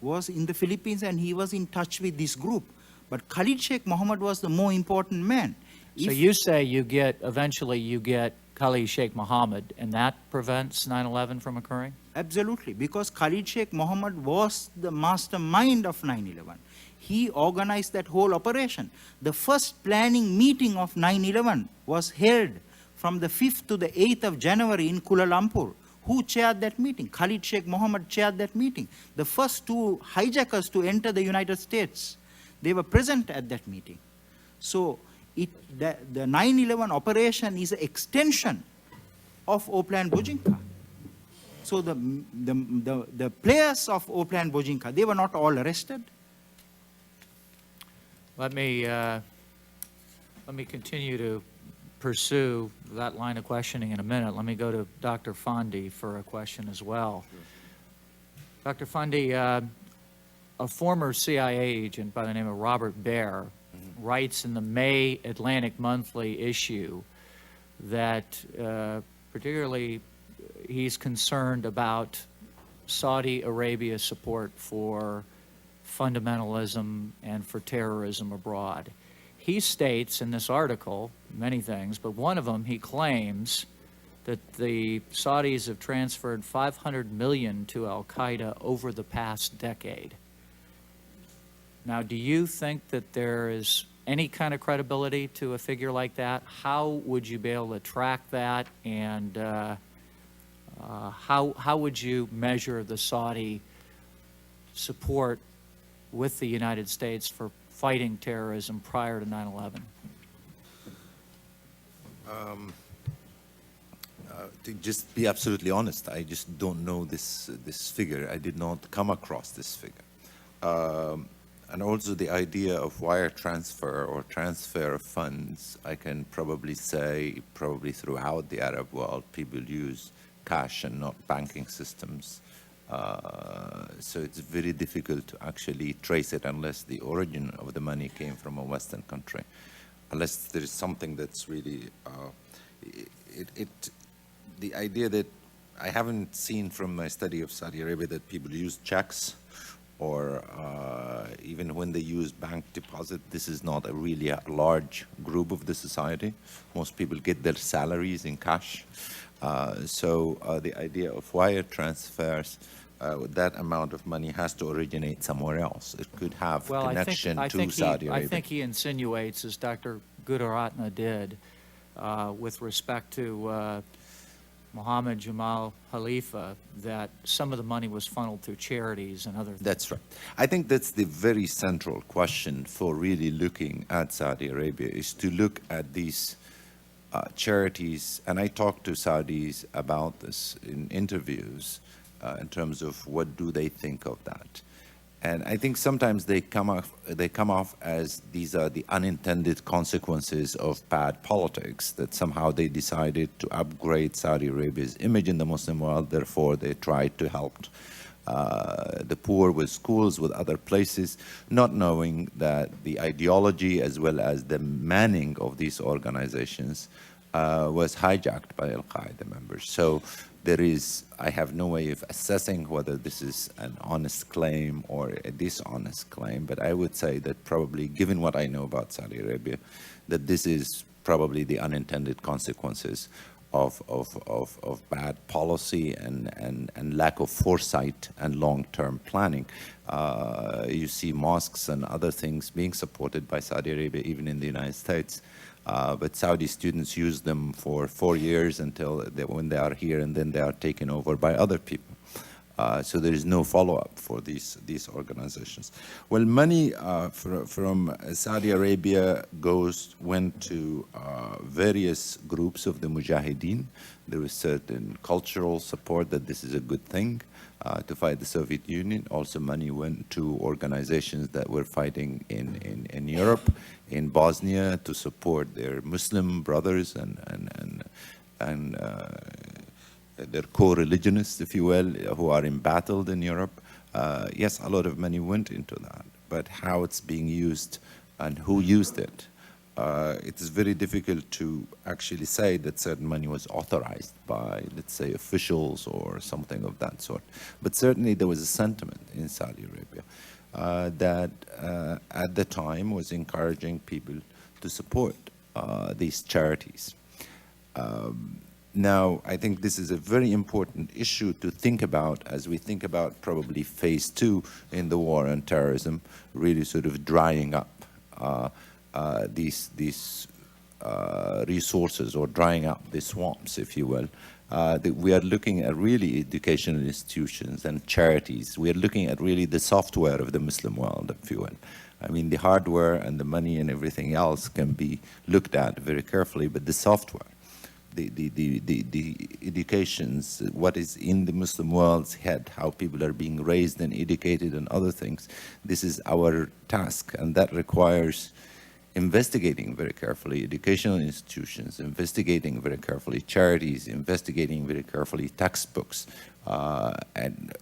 was in the Philippines and he was in touch with this group. But Khalid Sheikh Mohammed was the more important man. So you say eventually you get Khalid Sheikh Mohammed, and that prevents 9/11 from occurring? Absolutely, because Khalid Sheikh Mohammed was the mastermind of 9/11. He organized that whole operation. The first planning meeting of 9/11 was held from the 5th to the 8th of January in Kuala Lumpur. Who chaired that meeting? Khalid Sheikh Mohammed chaired that meeting. The first 2 hijackers to enter the United States, they were present at that meeting. So the 9/11 operation is an extension of O-Plan Bojinka. So the players of O-Plan Bojinka, they were not all arrested. Let me continue to pursue that line of questioning in a minute. Let me go to Dr. Fandy for a question as well. Sure. Dr. Fandy, a former CIA agent by the name of Robert Baer writes in the May Atlantic Monthly issue that particularly he's concerned about Saudi Arabia's support for fundamentalism and for terrorism abroad. He states in this article many things, but one of them, he claims that the Saudis have transferred $500 million to Al-Qaeda over the past decade. Now, do you think that there is any kind of credibility to a figure like that? How would you be able to track that, and how would you measure the Saudi support with the United States for fighting terrorism prior to 9/11? To just be absolutely honest, I just don't know this figure. I did not come across this figure. And also the idea of wire transfer or transfer of funds, I can probably say probably throughout the Arab world, people use cash and not banking systems. So it's very difficult to actually trace it unless the origin of the money came from a Western country, unless there is something that's really, the idea that I haven't seen from my study of Saudi Arabia that people use checks or even when they use bank deposit, this is not a really large group of the society. Most people get their salaries in cash. So the idea of wire transfers, that amount of money has to originate somewhere else. It could have connection to Saudi Arabia. I think he insinuates, as Dr. Gunaratna did, with respect to Mohammed Jamal Khalifa, that some of the money was funneled through charities and other things. That's right. I think that's the very central question for really looking at Saudi Arabia, is to look at these charities. And I talked to Saudis about this in interviews in terms of what do they think of that. And I think sometimes they come off as these are the unintended consequences of bad politics, that somehow they decided to upgrade Saudi Arabia's image in the Muslim world, therefore they tried to help the poor with schools, with other places, not knowing that the ideology as well as the manning of these organizations was hijacked by Al-Qaeda members. So there is, I have no way of assessing whether this is an honest claim or a dishonest claim, but I would say that probably, given what I know about Saudi Arabia, that this is probably the unintended consequences of bad policy and lack of foresight and long-term planning. You see mosques and other things being supported by Saudi Arabia, even in the United States. But Saudi students use them for 4 years until when they are here, and then they are taken over by other people. So there is no follow-up for these organizations. Well, money from Saudi Arabia went to various groups of the Mujahideen. There was certain cultural support that this is a good thing to fight the Soviet Union. Also, money went to organizations that were fighting in Europe, in Bosnia, to support their Muslim brothers and their co-religionists, if you will, who are embattled in Europe. Yes, a lot of money went into that, but how it's being used and who used it, it is very difficult to actually say that certain money was authorized by, let's say, officials or something of that sort. But certainly there was a sentiment in Saudi Arabia that at the time was encouraging people to support these charities. Now, I think this is a very important issue to think about as we think about probably phase 2 in the war on terrorism, really sort of drying up these resources, or drying up the swamps, if you will. We are looking at really educational institutions and charities. We are looking at really the software of the Muslim world, if you will. I mean, the hardware and the money and everything else can be looked at very carefully, but the software, the educations, what is in the Muslim world's head, how people are being raised and educated and other things, this is our task, and that requires investigating very carefully educational institutions, investigating very carefully charities, investigating very carefully textbooks, and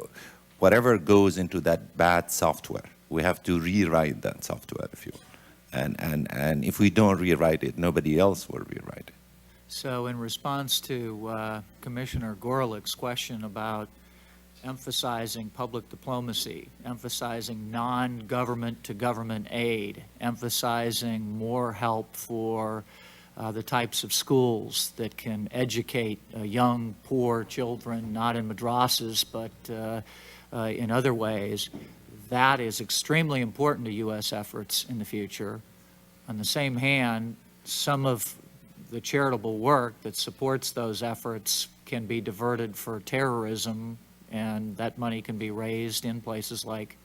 whatever goes into that bad software, we have to rewrite that software, if you will. And if we don't rewrite it, nobody else will rewrite it. So in response to Commissioner Gorelick's question about emphasizing public diplomacy, emphasizing non-government to government aid, emphasizing more help for the types of schools that can educate young, poor children, not in madrasas, but in other ways, that is extremely important to U.S. efforts in the future. On the same hand, some of the charitable work that supports those efforts can be diverted for terrorism, and that money can be raised in places like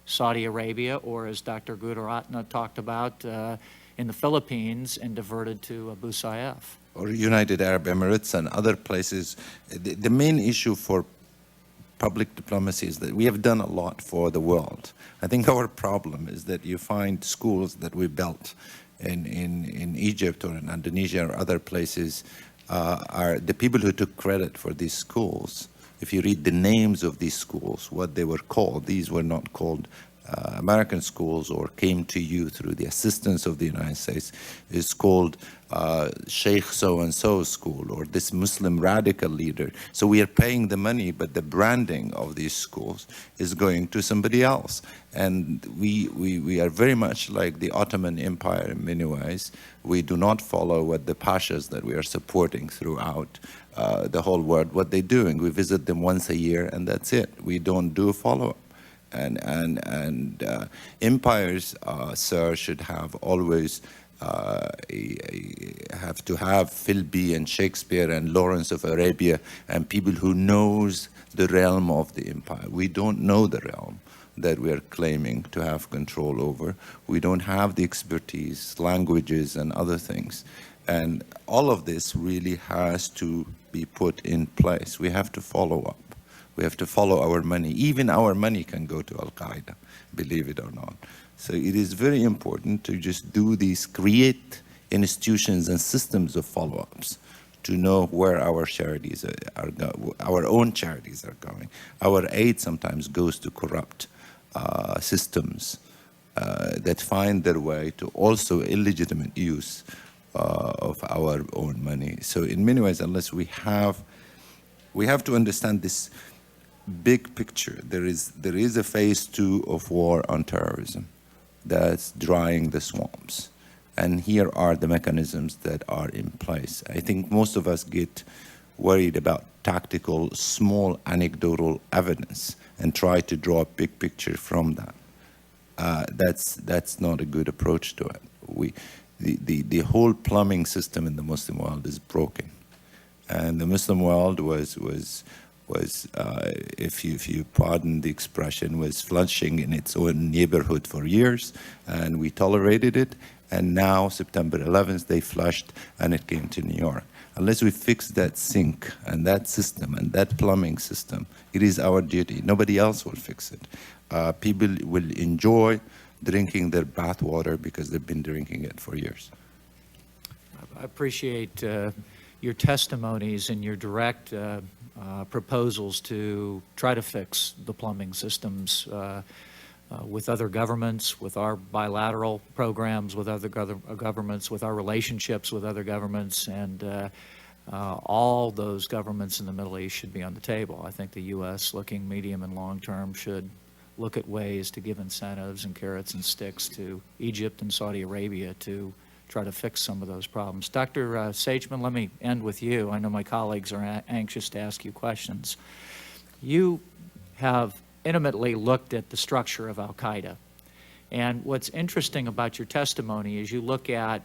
Saudi Arabia, or as Dr. Gunaratna talked about, in the Philippines and diverted to Abu Sayyaf. Or United Arab Emirates and other places. The main issue for public diplomacy is that we have done a lot for the world. I think our problem is that you find schools that we built in Egypt or in Indonesia or other places are the people who took credit for these schools. If you read the names of these schools, what they were called, these were not called American schools or came to you through the assistance of the United States. It's called Sheikh so-and-so school or this Muslim radical leader. So we are paying the money, but the branding of these schools is going to somebody else. And we are very much like the Ottoman Empire in many ways. We do not follow what the pashas that we are supporting throughout the whole world, what they're doing. We visit them once a year and that's it. We don't do follow-up. And empires, sir, should have always have to have Philby and Shakespeare and Lawrence of Arabia and people who knows the realm of the empire. We don't know the realm that we are claiming to have control over. We don't have the expertise, languages, and other things. And all of this really has to be put in place. We have to follow up. We have to follow our money. Even our money can go to Al-Qaeda, believe it or not. So it is very important to just do these, create institutions and systems of follow-ups to know where our charities are our own charities are going. Our aid sometimes goes to corrupt systems that find their way to also illegitimate use of our own money. So in many ways, unless we have to understand this big picture. There is a phase 2 of war on terrorism that's drying the swamps. And here are the mechanisms that are in place. I think most of us get worried about tactical, small, anecdotal evidence and try to draw a big picture from that. That's not a good approach to it. The whole plumbing system in the Muslim world is broken. And the Muslim world was if you pardon the expression, was flushing in its own neighborhood for years, and we tolerated it, and now September 11th, they flushed, and it came to New York. Unless we fix that sink and that system and that plumbing system, it is our duty. Nobody else will fix it. People will enjoy drinking their bath water because they've been drinking it for years. I appreciate your testimonies and your direct proposals to try to fix the plumbing systems with other governments, with our bilateral programs with other governments, with our relationships with other governments, and all those governments in the Middle East should be on the table. I think the U.S., looking medium and long term, should look at ways to give incentives and carrots and sticks to Egypt and Saudi Arabia to try to fix some of those problems. Dr. Sagemen, let me end with you. I know my colleagues are anxious to ask you questions. You have intimately looked at the structure of Al-Qaeda. And what's interesting about your testimony is you look at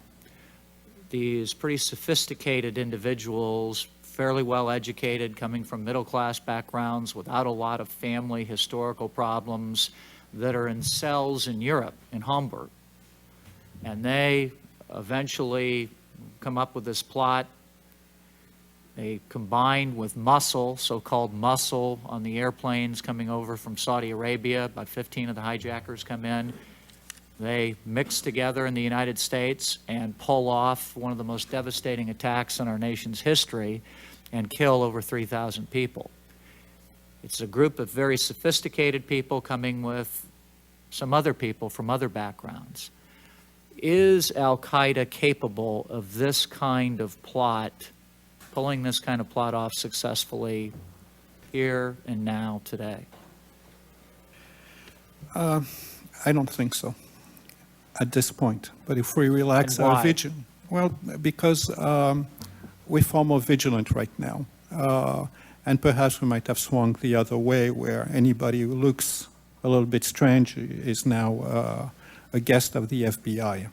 these pretty sophisticated individuals, fairly well educated, coming from middle-class backgrounds, without a lot of family historical problems, that are in cells in Europe, in Hamburg. And they eventually come up with this plot. They combine with muscle, so-called muscle, on the airplanes coming over from Saudi Arabia. About 15 of the hijackers come in. They mix together in the United States and pull off one of the most devastating attacks in our nation's history and kill over 3,000 people. It's a group of very sophisticated people coming with some other people from other backgrounds. Is Al-Qaeda capable of this kind of plot, pulling this kind of plot off successfully here and now today? I don't think so at this point. But if we relax And our why? vigilance, well, because we're far more vigilant right now. And perhaps we might have swung the other way, where anybody who looks a little bit strange is now a guest of the FBI.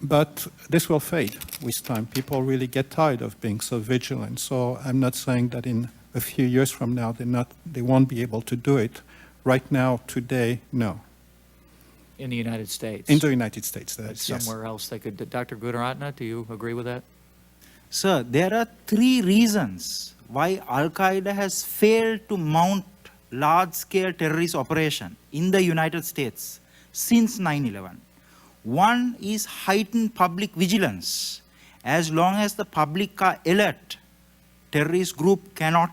But this will fade with time. People really get tired of being so vigilant. So I'm not saying that in a few years from now they won't be able to do it. Right now, today, no. In the United States? In the United States, But that's yes. somewhere else they could, Dr. Gunaratna, do you agree with that? Sir, there are three reasons why Al-Qaeda has failed to mount large-scale terrorist operation in the United States since 9/11. One is heightened public vigilance. As long as the public are alert, terrorist group cannot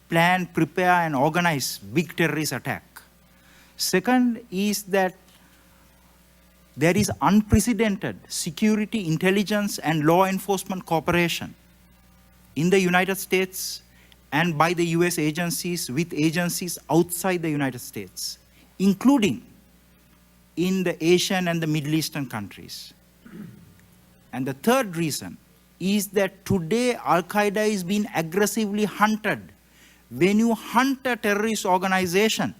plan, prepare, and organize big terrorist attack. Second is that there is unprecedented security, intelligence, and law enforcement cooperation in the United States and by the US agencies with agencies outside the United States, including in the Asian and the Middle Eastern countries. And the third reason is that today Al-Qaeda is being aggressively hunted. When you hunt a terrorist organization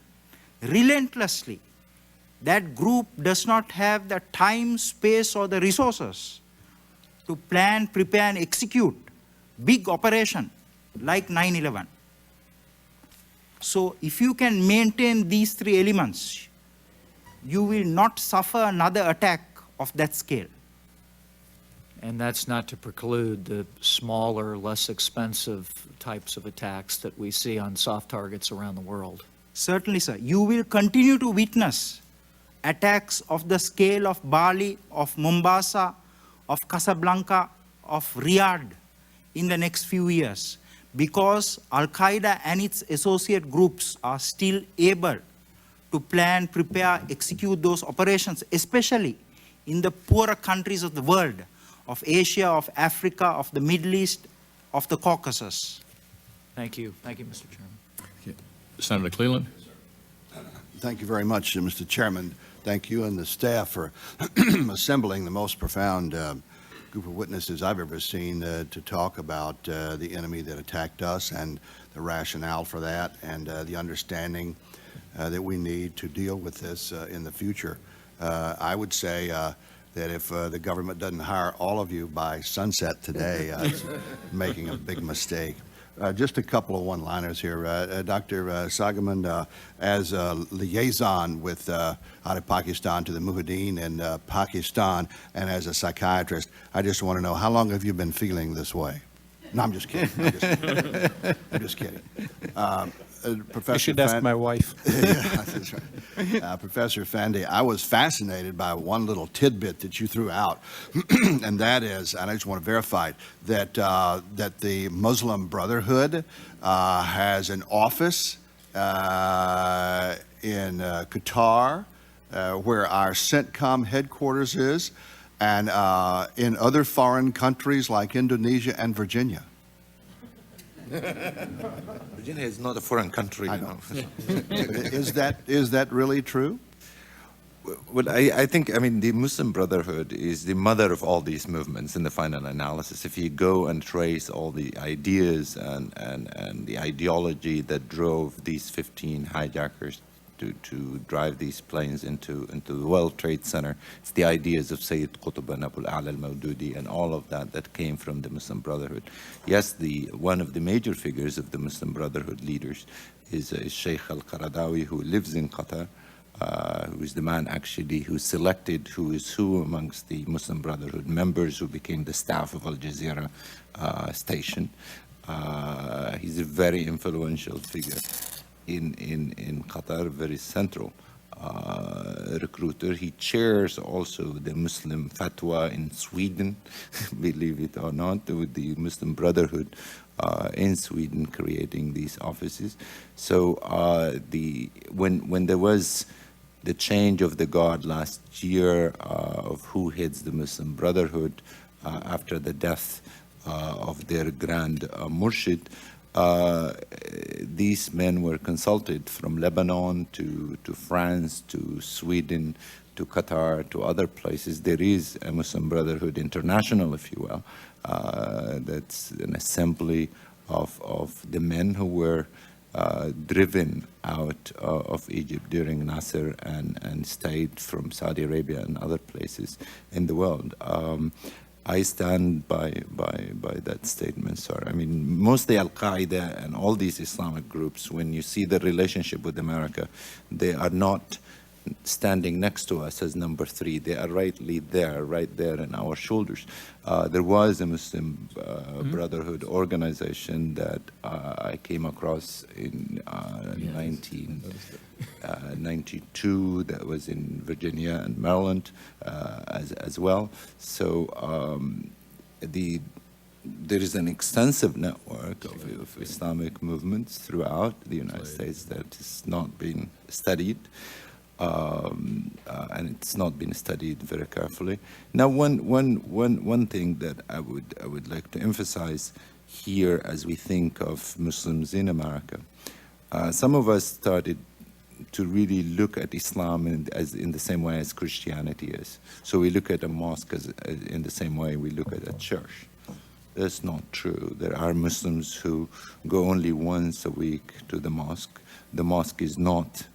relentlessly, that group does not have the time, space, or the resources to plan, prepare, and execute big operation like 9/11. So if you can maintain these three elements, you will not suffer another attack of that scale. And that's not to preclude the smaller, less expensive types of attacks that we see on soft targets around the world. Certainly, sir. You will continue to witness attacks of the scale of Bali, of Mombasa, of Casablanca, of Riyadh in the next few years, because Al-Qaeda and its associate groups are still able to plan, prepare, execute those operations, especially in the poorer countries of the world, of Asia, of Africa, of the Middle East, of the Caucasus. Thank you. Thank you, Mr. Chairman. Senator Cleland? Thank you very much, Mr. Chairman. Thank you and the staff for assembling the most profound group of witnesses I've ever seen to talk about the enemy that attacked us and the rationale for that and the understanding that we need to deal with this in the future. I would say that if the government doesn't hire all of you by sunset today, it's making a big mistake. Just a couple of one-liners here. Dr. Sagemen, as a liaison with out of Pakistan to the Mujahideen in Pakistan, and as a psychiatrist, I just want to know, how long have you been feeling this way? No, I'm just kidding. I'm just kidding. Professor You should ask my wife. Yeah, that's right. Professor Fandy, I was fascinated by one little tidbit that you threw out, and that is, and I just want to verify it, that that the Muslim Brotherhood has an office in Qatar, where our CENTCOM headquarters is, and in other foreign countries like Indonesia and Virginia. Virginia is not a foreign country. I know. Is that really true? Well, I think, I mean, the Muslim Brotherhood is the mother of all these movements in the final analysis. If you go and trace all the ideas and the ideology that drove these 15 hijackers to drive these planes into the World Trade Center, it's the ideas of Sayyid Qutb and Abu al-A'la al-Mawdudi and all of that came from the Muslim Brotherhood. Yes, one of the major figures of the Muslim Brotherhood leaders is Sheikh al-Qaradawi, who lives in Qatar, who is the man actually who selected who is who amongst the Muslim Brotherhood members who became the staff of Al Jazeera station. He's a very influential figure in Qatar, very central recruiter. He chairs also the Muslim Fatwa in Sweden, believe it or not, with the Muslim Brotherhood in Sweden creating these offices. So when there was the change of the guard last year of who heads the Muslim Brotherhood after the death of their Grand Murshid, these men were consulted from Lebanon to France to Sweden to Qatar to other places. There is a Muslim Brotherhood International, if you will, that's an assembly of the men who were driven out of Egypt during Nasser and stayed from Saudi Arabia and other places in the world. I stand by that statement, sir. I mean, mostly Al-Qaeda and all these Islamic groups, when you see the relationship with America, they are not standing next to us as number three. They are right there in our shoulders. There was a Muslim Brotherhood organization that I came across in 1992 that was in Virginia and Maryland as well. So there is an extensive network of Islamic movements throughout the United States that is not being studied. And it's not been studied very carefully. Now, one thing that I would like to emphasize here as we think of Muslims in America, some of us started to really look at Islam in the same way as Christianity is. So we look at a mosque in the same way we look at a church. That's not true. There are Muslims who go only once a week to the mosque. The mosque is not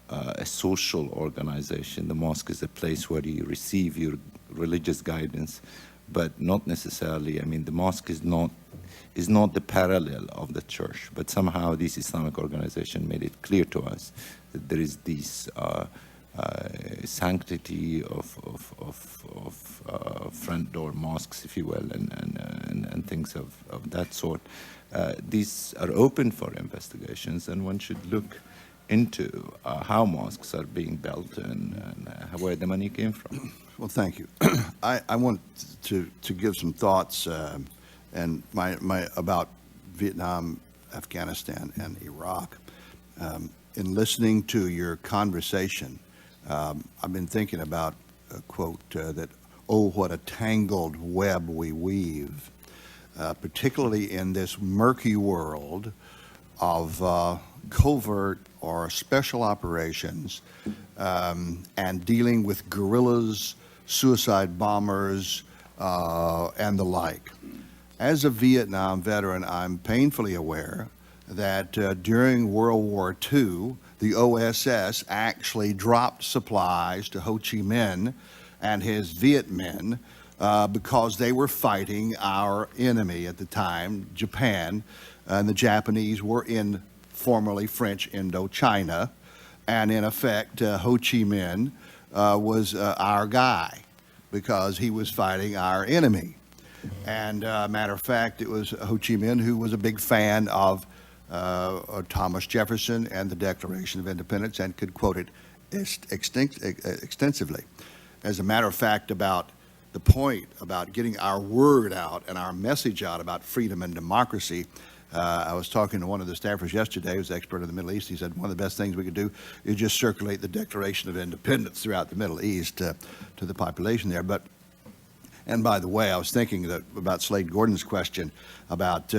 a social organization. The mosque is a place where you receive your religious guidance, but not necessarily. I mean, the mosque is not the parallel of the church, but somehow this Islamic organization made it clear to us that there is this sanctity of front door mosques, if you will, and things of that sort. These are open for investigations, and one should look into how mosques are being built and where the money came from. Well, thank you. I want to give some thoughts and my about Vietnam, Afghanistan, and Iraq. In listening to your conversation, I've been thinking about a quote that, "Oh, what a tangled web we weave," particularly in this murky world of covert or special operations and dealing with guerrillas, suicide bombers, and the like. As a Vietnam veteran, I'm painfully aware that during World War II, the OSS actually dropped supplies to Ho Chi Minh and his Viet Minh because they were fighting our enemy at the time, Japan, and the Japanese were in formerly French Indochina, and in effect, Ho Chi Minh was our guy because he was fighting our enemy. And matter of fact, it was Ho Chi Minh who was a big fan of Thomas Jefferson and the Declaration of Independence and could quote it extensively. As a matter of fact, about the point about getting our word out and our message out about freedom and democracy, I was talking to one of the staffers yesterday who's an expert in the Middle East. He said one of the best things we could do is just circulate the Declaration of Independence throughout the Middle East to the population there. And by the way, I was thinking about Slade Gordon's question about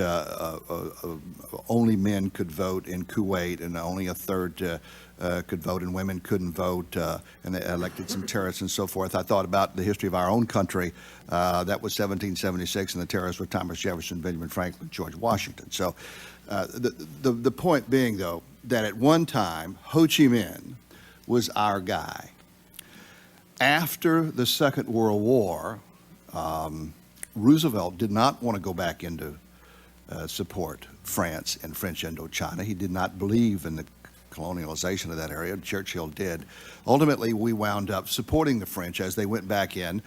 only men could vote in Kuwait and only a third could vote and women couldn't vote, and they elected some terrorists and so forth. I thought about the history of our own country. That was 1776, and the terrorists were Thomas Jefferson, Benjamin Franklin, George Washington. So the point being, though, that at one time, Ho Chi Minh was our guy. After the Second World War, Roosevelt did not want to go back into support France and French Indochina. He did not believe in the colonialization of that area. Churchill did. Ultimately, we wound up supporting the French as they went back in.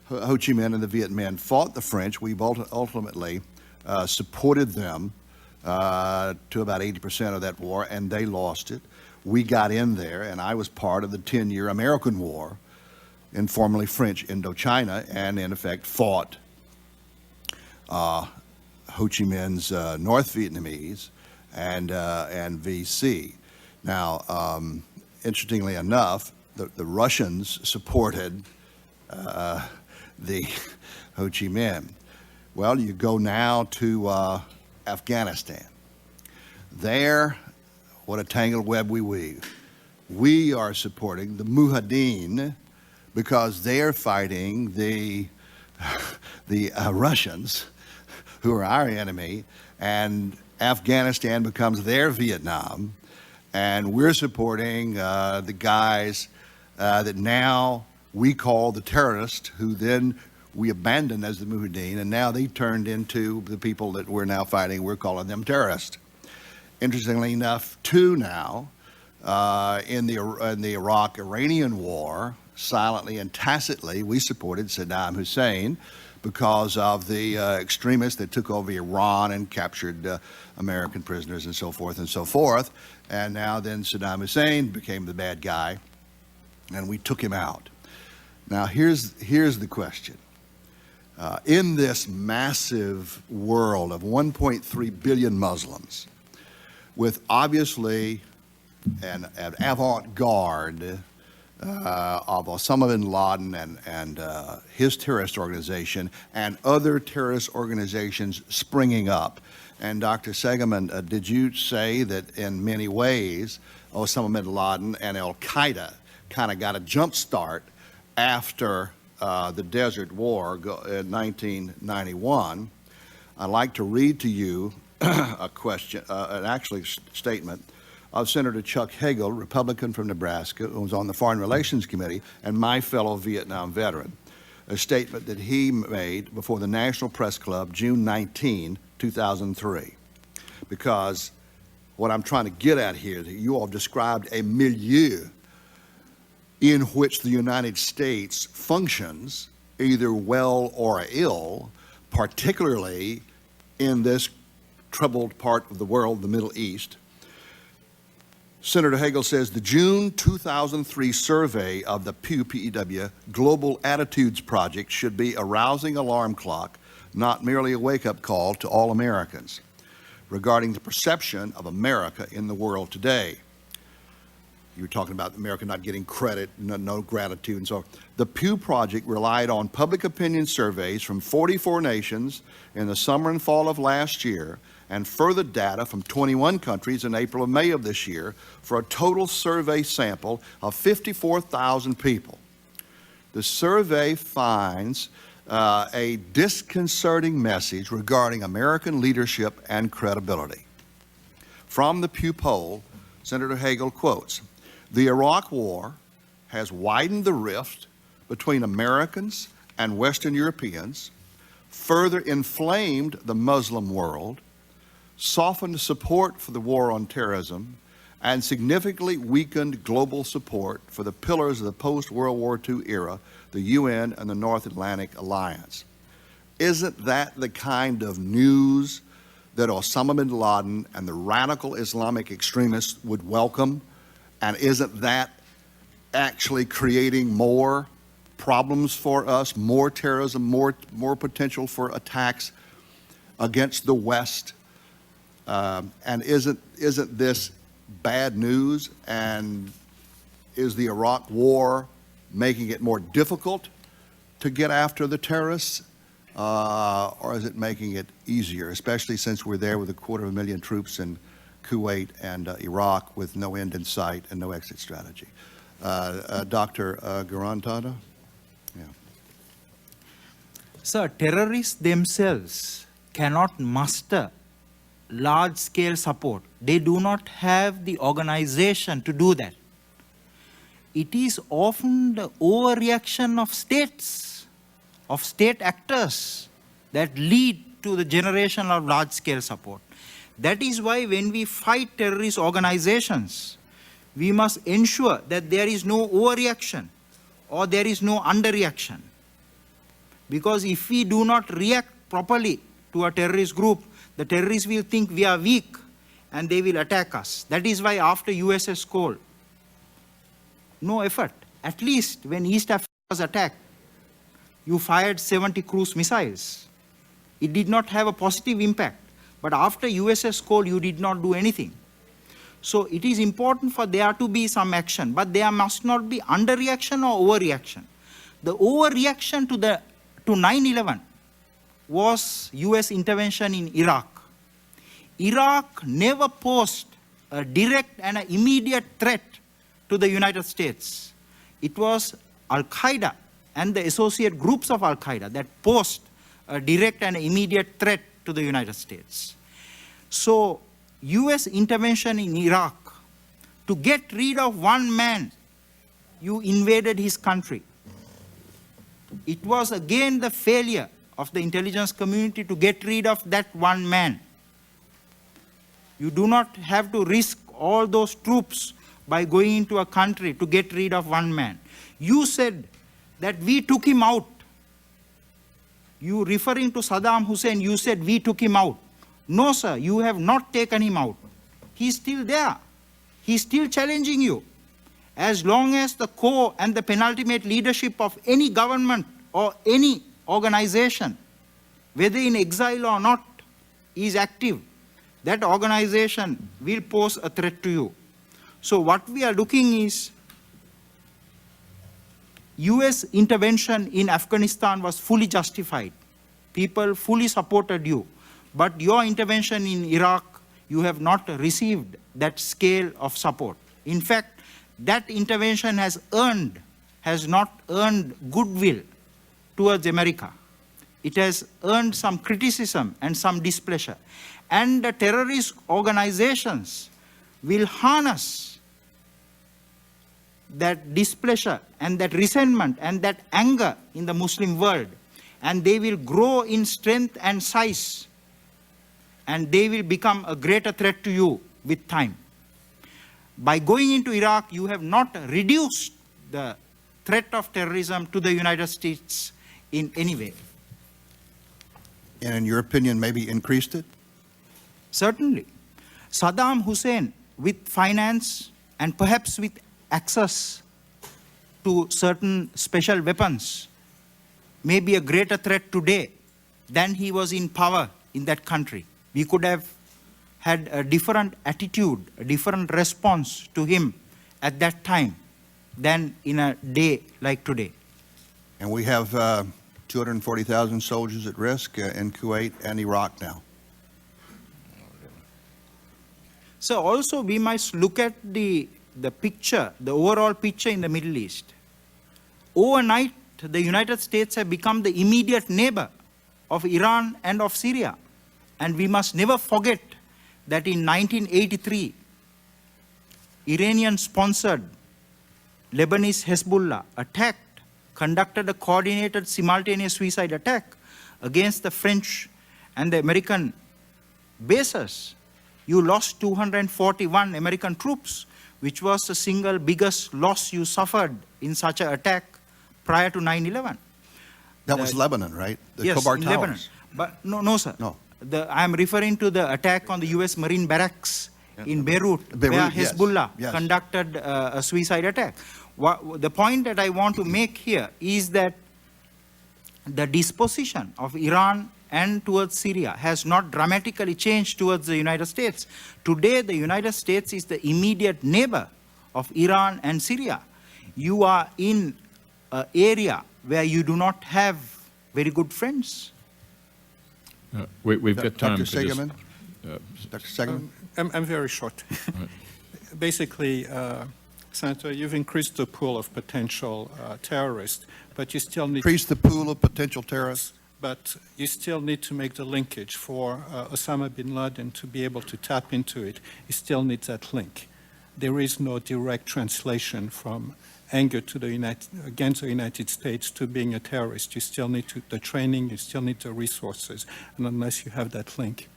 Ho Chi Minh and the Viet Minh fought the French. We ultimately supported them to about 80% of that war, and they lost it. We got in there, and I was part of the 10-year American War in formerly French Indochina, and in effect fought Ho Chi Minh's North Vietnamese and VC. Now, interestingly enough, the Russians supported the Ho Chi Minh. Well, you go now to Afghanistan. There, what a tangled web we weave. We are supporting the Mujahideen because they're fighting the Russians, who are our enemy, and Afghanistan becomes their Vietnam, and we're supporting the guys that now we call the terrorists, who then we abandoned as the Mujahideen, and now they turned into the people that we're now fighting. We're calling them terrorists. Interestingly enough, too, now, in the Iraq-Iranian war, silently and tacitly, we supported Saddam Hussein because of the extremists that took over Iran and captured American prisoners and so forth and so forth. And now then Saddam Hussein became the bad guy, and we took him out. Now here's the question. In this massive world of 1.3 billion Muslims, with obviously an avant-garde of Osama bin Laden and his terrorist organization and other terrorist organizations springing up. And Dr. Sagemen, did you say that in many ways Osama bin Laden and Al-Qaeda kind of got a jump start after the Desert War in 1991? I'd like to read to you a question, statement of Senator Chuck Hagel, Republican from Nebraska, who was on the Foreign Relations Committee and my fellow Vietnam veteran, a statement that he made before the National Press Club, June 19, 2003. Because what I'm trying to get at here, that you all described a milieu in which the United States functions either well or ill, particularly in this troubled part of the world, the Middle East. Senator Hagel says the June 2003 survey of the Pew PEW Global Attitudes Project should be a rousing alarm clock, not merely a wake-up call to all Americans regarding the perception of America in the world today. You were talking about America not getting credit, no gratitude, and so on. The Pew Project relied on public opinion surveys from 44 nations in the summer and fall of last year, and further data from 21 countries in April and May of this year, for a total survey sample of 54,000 people. The survey finds a disconcerting message regarding American leadership and credibility. From the Pew poll, Senator Hagel quotes, "The Iraq War has widened the rift between Americans and Western Europeans, further inflamed the Muslim world, softened support for the war on terrorism, and significantly weakened global support for the pillars of the post-World War II era, the UN and the North Atlantic Alliance." Isn't that the kind of news that Osama bin Laden and the radical Islamic extremists would welcome? And isn't that actually creating more problems for us, more terrorism, more potential for attacks against the West? And isn't this bad news? And is the Iraq War making it more difficult to get after the terrorists? Or is it making it easier, especially since we're there with 250,000 troops in Kuwait and Iraq with no end in sight and no exit strategy? Dr. Gunaratna? Yeah. Sir, terrorists themselves cannot muster large-scale support. They do not have the organization to do that. It is often the overreaction of states, of state actors, that lead to the generation of large-scale support. That is why when we fight terrorist organizations, we must ensure that there is no overreaction or there is no underreaction. Because if we do not react properly to a terrorist group, the terrorists will think we are weak and they will attack us. That is why after USS Cole, no effort. At least when East Africa was attacked, you fired 70 cruise missiles. It did not have a positive impact. But after USS Cole, you did not do anything. So it is important for there to be some action, but there must not be underreaction or overreaction. The overreaction to 9/11 was US intervention in Iraq. Iraq never posed a direct and an immediate threat to the United States. It was Al-Qaeda and the associate groups of Al-Qaeda that posed a direct and immediate threat to the United States. So US intervention in Iraq, to get rid of one man, you invaded his country. It was again the failure of the intelligence community to get rid of that one man. You do not have to risk all those troops by going into a country to get rid of one man. You said that we took him out. You referring to Saddam Hussein, you said we took him out. No, sir, you have not taken him out. He's still there. He's still challenging you. As long as the core and the penultimate leadership of any government or any organization, whether in exile or not, is active, that organization will pose a threat to you. So what we are looking is, US intervention in Afghanistan was fully justified. People fully supported you. But your intervention in Iraq, you have not received that scale of support. In fact, that intervention has not earned goodwill towards America. It has earned some criticism and some displeasure. And the terrorist organizations will harness that displeasure and that resentment and that anger in the Muslim world, and they will grow in strength and size, and they will become a greater threat to you with time. By going into Iraq, you have not reduced the threat of terrorism to the United States in any way. And in your opinion, maybe increased it? Certainly. Saddam Hussein, with finance and perhaps with access to certain special weapons, may be a greater threat today than he was in power in that country. We could have had a different attitude, a different response to him at that time than in a day like today. And we have 240,000 soldiers at risk in Kuwait and Iraq now. So also we must look at the picture, the overall picture in the Middle East. Overnight, the United States have become the immediate neighbor of Iran and of Syria. And we must never forget that in 1983, Iranian-sponsored Lebanese Hezbollah conducted a coordinated simultaneous suicide attack against the French and the American bases. You lost 241 American troops, which was the single biggest loss you suffered in such an attack prior to 9/11. That was Lebanon, right? The Yes, Khobar in Towers. Lebanon. But no, sir. No. I am referring to the attack on the U.S. Marine barracks in Beirut, where Beirut, yes, Hezbollah yes. conducted a suicide attack. The point that I want to make here is that the disposition of Iran and towards Syria has not dramatically changed towards the United States. Today, the United States is the immediate neighbor of Iran and Syria. You are in an area where you do not have very good friends. We've got time Dr. for just... Sagemen? Dr. Sagemen? I'm very short. Basically, Senator, you've increased the pool of potential terrorists, but you still need Increase the pool of potential terrorists? but you still need to make the linkage for Osama bin Laden to be able to tap into it. You still need that link. There is no direct translation from anger to against the United States to being a terrorist. You still need the training, you still need the resources, and unless you have that link,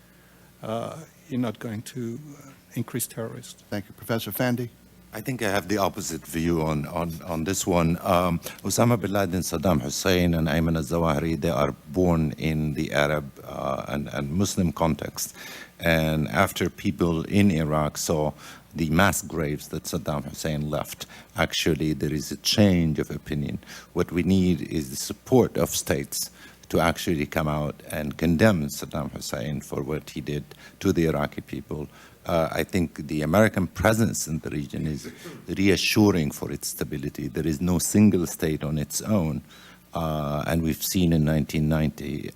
you're not going to increase terrorists. Thank you. Professor Fandy? I think I have the opposite view on this one. Osama bin Laden, Saddam Hussein, and Ayman al-Zawahiri, they are born in the Arab and Muslim context. And after people in Iraq saw the mass graves that Saddam Hussein left, actually there is a change of opinion. What we need is the support of states to actually come out and condemn Saddam Hussein for what he did to the Iraqi people. I think the American presence in the region is reassuring for its stability. There is no single state on its own. And we've seen in 1990,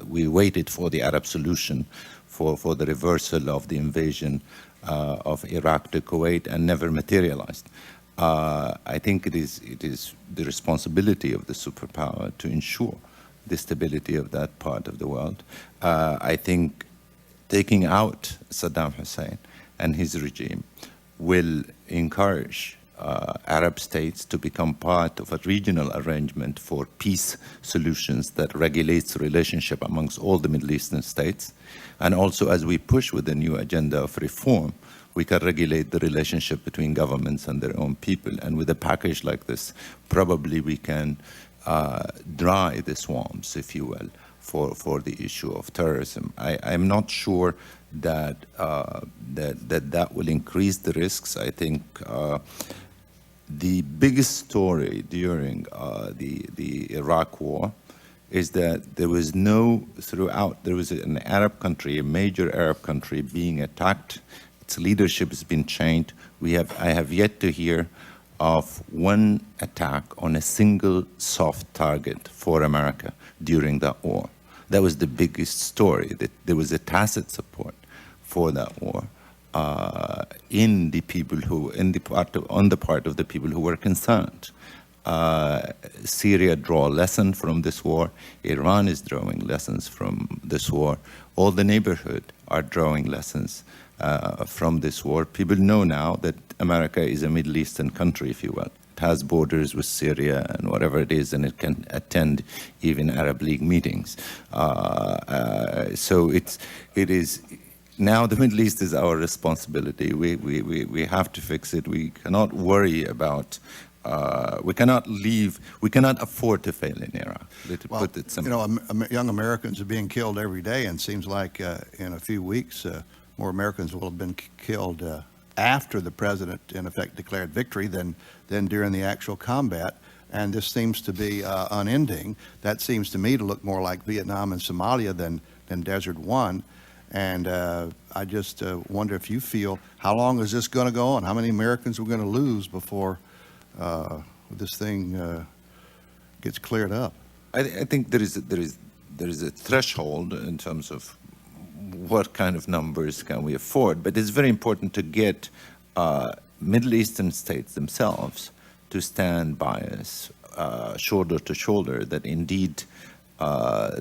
we waited for the Arab solution for the reversal of the invasion of Iraq to Kuwait and never materialized. I think it is the responsibility of the superpower to ensure the stability of that part of the world. I think taking out Saddam Hussein and his regime will encourage Arab states to become part of a regional arrangement for peace solutions that regulates relationship amongst all the Middle Eastern states. And also, as we push with the new agenda of reform, we can regulate the relationship between governments and their own people. And with a package like this, probably we can dry the swamps, if you will, for the issue of terrorism. I'm not sure that that will increase the risks. I think the biggest story during the Iraq War is that there was there was an Arab country, a major Arab country being attacked. Its leadership has been changed. I have yet to hear of one attack on a single soft target for America during that war. That was the biggest story, that there was a tacit support for that war on the part of the people who were concerned. Syria draw a lesson from this war. Iran is drawing lessons from this war. All the neighborhood are drawing lessons from this war. People know now that America is a Middle Eastern country, if you will. It has borders with Syria and whatever it is, and it can attend even Arab League meetings. So it is now the Middle East is our responsibility. We have to fix it. We cannot worry about. We cannot afford to fail in Iraq. Well, put it simply. Young Americans are being killed every day, and it seems like in a few weeks, more Americans will have been killed after the president, in effect, declared victory than during the actual combat. And this seems to be unending. That seems to me to look more like Vietnam and Somalia than Desert One. And I just wonder if you feel, how long is this going to go on? How many Americans we're going to lose before this thing gets cleared up? I think there is a threshold in terms of what kind of numbers can we afford, but it's very important to get Middle Eastern states themselves to stand by us, shoulder to shoulder, that indeed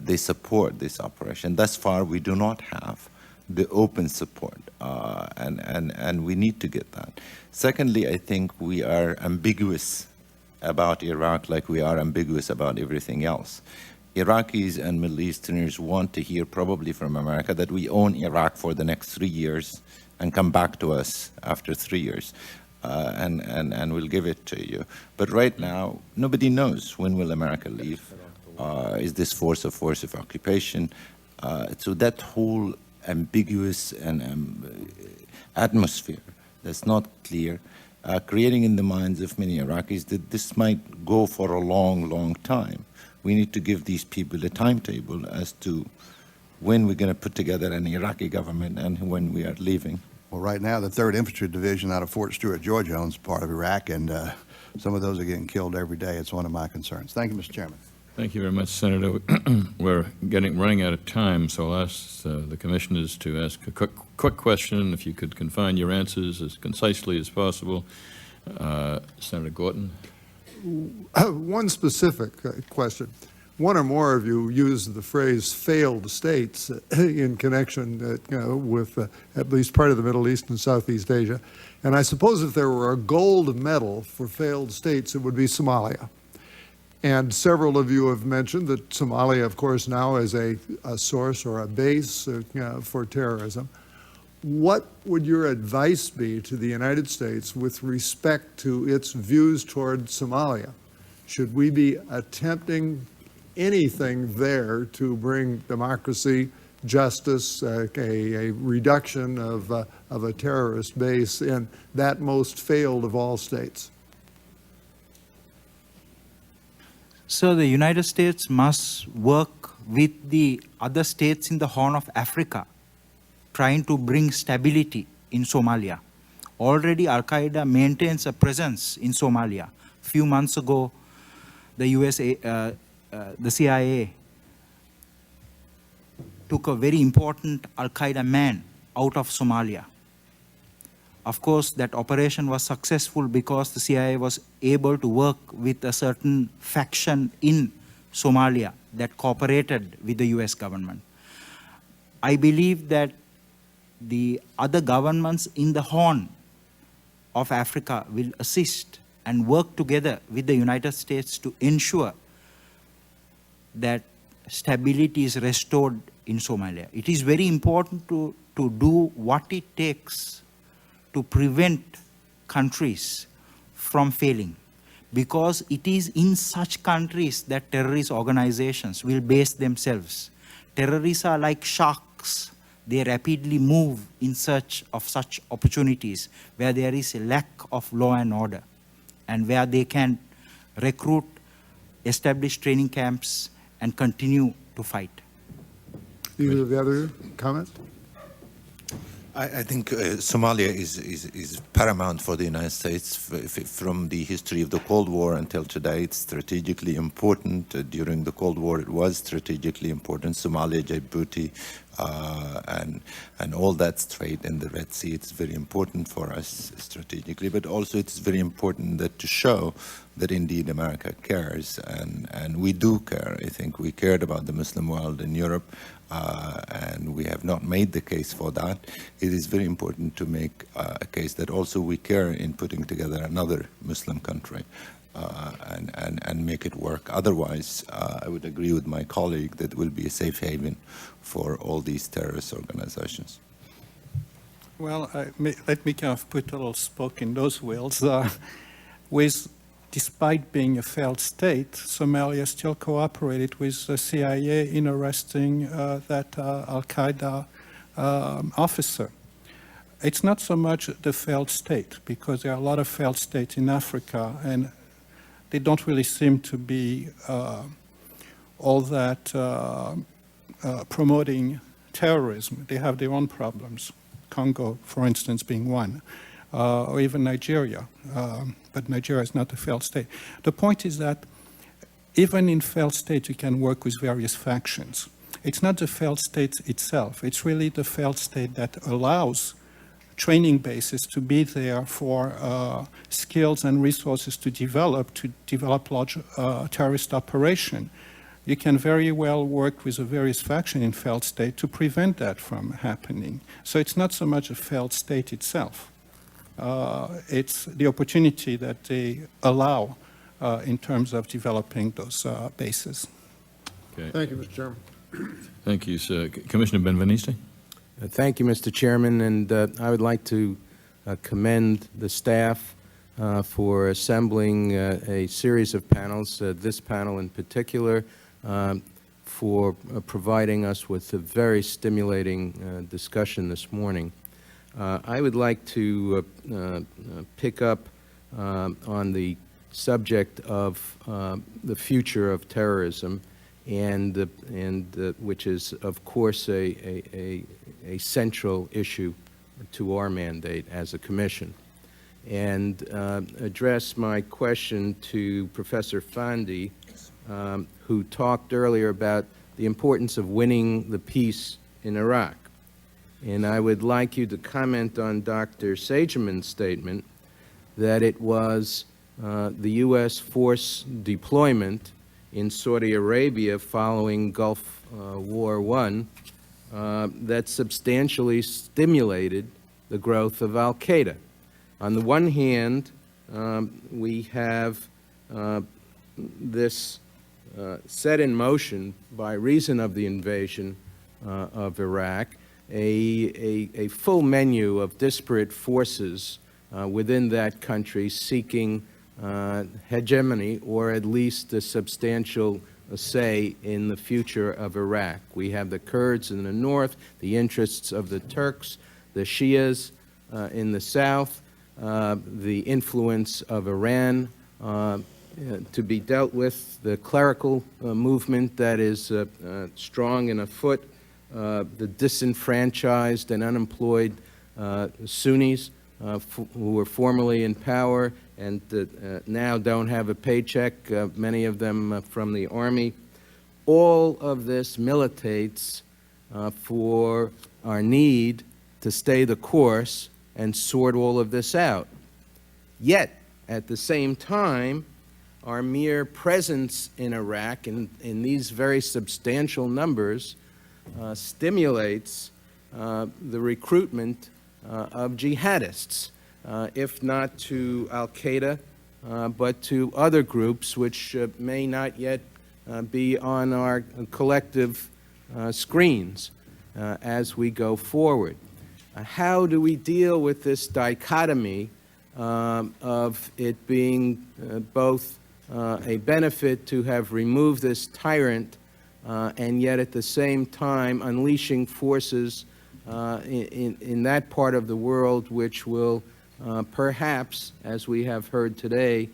they support this operation. Thus far, we do not have the open support, and we need to get that. Secondly, I think we are ambiguous about Iraq like we are ambiguous about everything else. Iraqis and Middle Easterners want to hear probably from America that we own Iraq for the next 3 years and come back to us after 3 years, and we'll give it to you. But right now, nobody knows when will America leave. Is this force of occupation? So that whole ambiguous and atmosphere that's not clear, creating in the minds of many Iraqis that this might go for a long, long time. We need to give these people a timetable as to when we're going to put together an Iraqi government and when we are leaving. Well, right now, the 3rd Infantry Division out of Fort Stewart, Georgia, owns part of Iraq, and some of those are getting killed every day. It's one of my concerns. Thank you, Mr. Chairman. Thank you very much, Senator. We're running out of time, so I'll ask the commissioners to ask a quick question. If you could confine your answers as concisely as possible. Senator Gorton. One specific question. One or more of you used the phrase failed states in connection with at least part of the Middle East and Southeast Asia. And I suppose if there were a gold medal for failed states, it would be Somalia. And several of you have mentioned that Somalia, of course, now is a source or a base for terrorism. What would your advice be to the United States with respect to its views toward Somalia? Should we be attempting anything there to bring democracy, justice, a reduction of a terrorist base in that most failed of all states? So the United States must work with the other states in the Horn of Africa, trying to bring stability in Somalia. Already Al-Qaeda maintains a presence in Somalia. A few months ago, the CIA took a very important Al-Qaeda man out of Somalia. Of course, that operation was successful because the CIA was able to work with a certain faction in Somalia that cooperated with the US government. I believe that the other governments in the Horn of Africa will assist and work together with the United States to ensure that stability is restored in Somalia. It is very important to do what it takes to prevent countries from failing, because it is in such countries that terrorist organizations will base themselves. Terrorists are like sharks. They rapidly move in search of such opportunities where there is a lack of law and order, and where they can recruit, establish training camps, and continue to fight. Either of the other comments? I think Somalia is paramount for the United States. From the history of the Cold War until today, it's strategically important. During the Cold War, it was strategically important. Somalia, Djibouti, and all that trade in the Red Sea, it's very important for us strategically, but also it's very important that to show that indeed America cares, and we do care. I think we cared about the Muslim world in Europe, and we have not made the case for that. It is very important to make a case that also we care in putting together another Muslim country and make it work. Otherwise, I would agree with my colleague that it will be a safe haven for all these terrorist organizations. Well, let me kind of put a little spoke in those wheels. Despite being a failed state, Somalia still cooperated with the CIA in arresting that Al-Qaeda officer. It's not so much the failed state, because there are a lot of failed states in Africa, and they don't really seem to be all that promoting terrorism. They have their own problems. Congo, for instance, being one, or even Nigeria. But Nigeria is not a failed state. The point is that even in failed states, you can work with various factions. It's not the failed state itself. It's really the failed state that allows training bases to be there for skills and resources to develop large terrorist operation. You can very well work with a various faction in failed state to prevent that from happening. So it's not so much a failed state itself. It's the opportunity that they allow in terms of developing those bases. Okay. Thank you, Mr. Chairman. Thank you, sir. Commissioner Benveniste? Thank you, Mr. Chairman, and I would like to commend the staff for assembling a series of panels, this panel in particular, for providing us with a very stimulating discussion this morning. I would like to pick up on the subject of the future of terrorism, and which is, of course, a central issue to our mandate as a commission, and address my question to Professor Fandy, who talked earlier about the importance of winning the peace in Iraq. And I would like you to comment on Dr. Sagemen's statement that it was the U.S. force deployment in Saudi Arabia following Gulf War I that substantially stimulated the growth of Al-Qaeda. On the one hand, we have this set in motion by reason of the invasion of Iraq, a full menu of disparate forces within that country seeking hegemony, or at least a substantial say in the future of Iraq. We have the Kurds in the north, the interests of the Turks, the Shias in the south, the influence of Iran to be dealt with, the clerical movement that is strong and afoot, the disenfranchised and unemployed Sunnis who were formerly in power and now don't have a paycheck, many of them from the army. All of this militates for our need to stay the course and sort all of this out. Yet, at the same time, our mere presence in Iraq in these very substantial numbers stimulates the recruitment of jihadists. if not to Al-Qaeda, but to other groups which may not yet be on our collective screens as we go forward. How do we deal with this dichotomy of it being both a benefit to have removed this tyrant and yet at the same time unleashing forces in that part of the world which will perhaps, as we have heard today,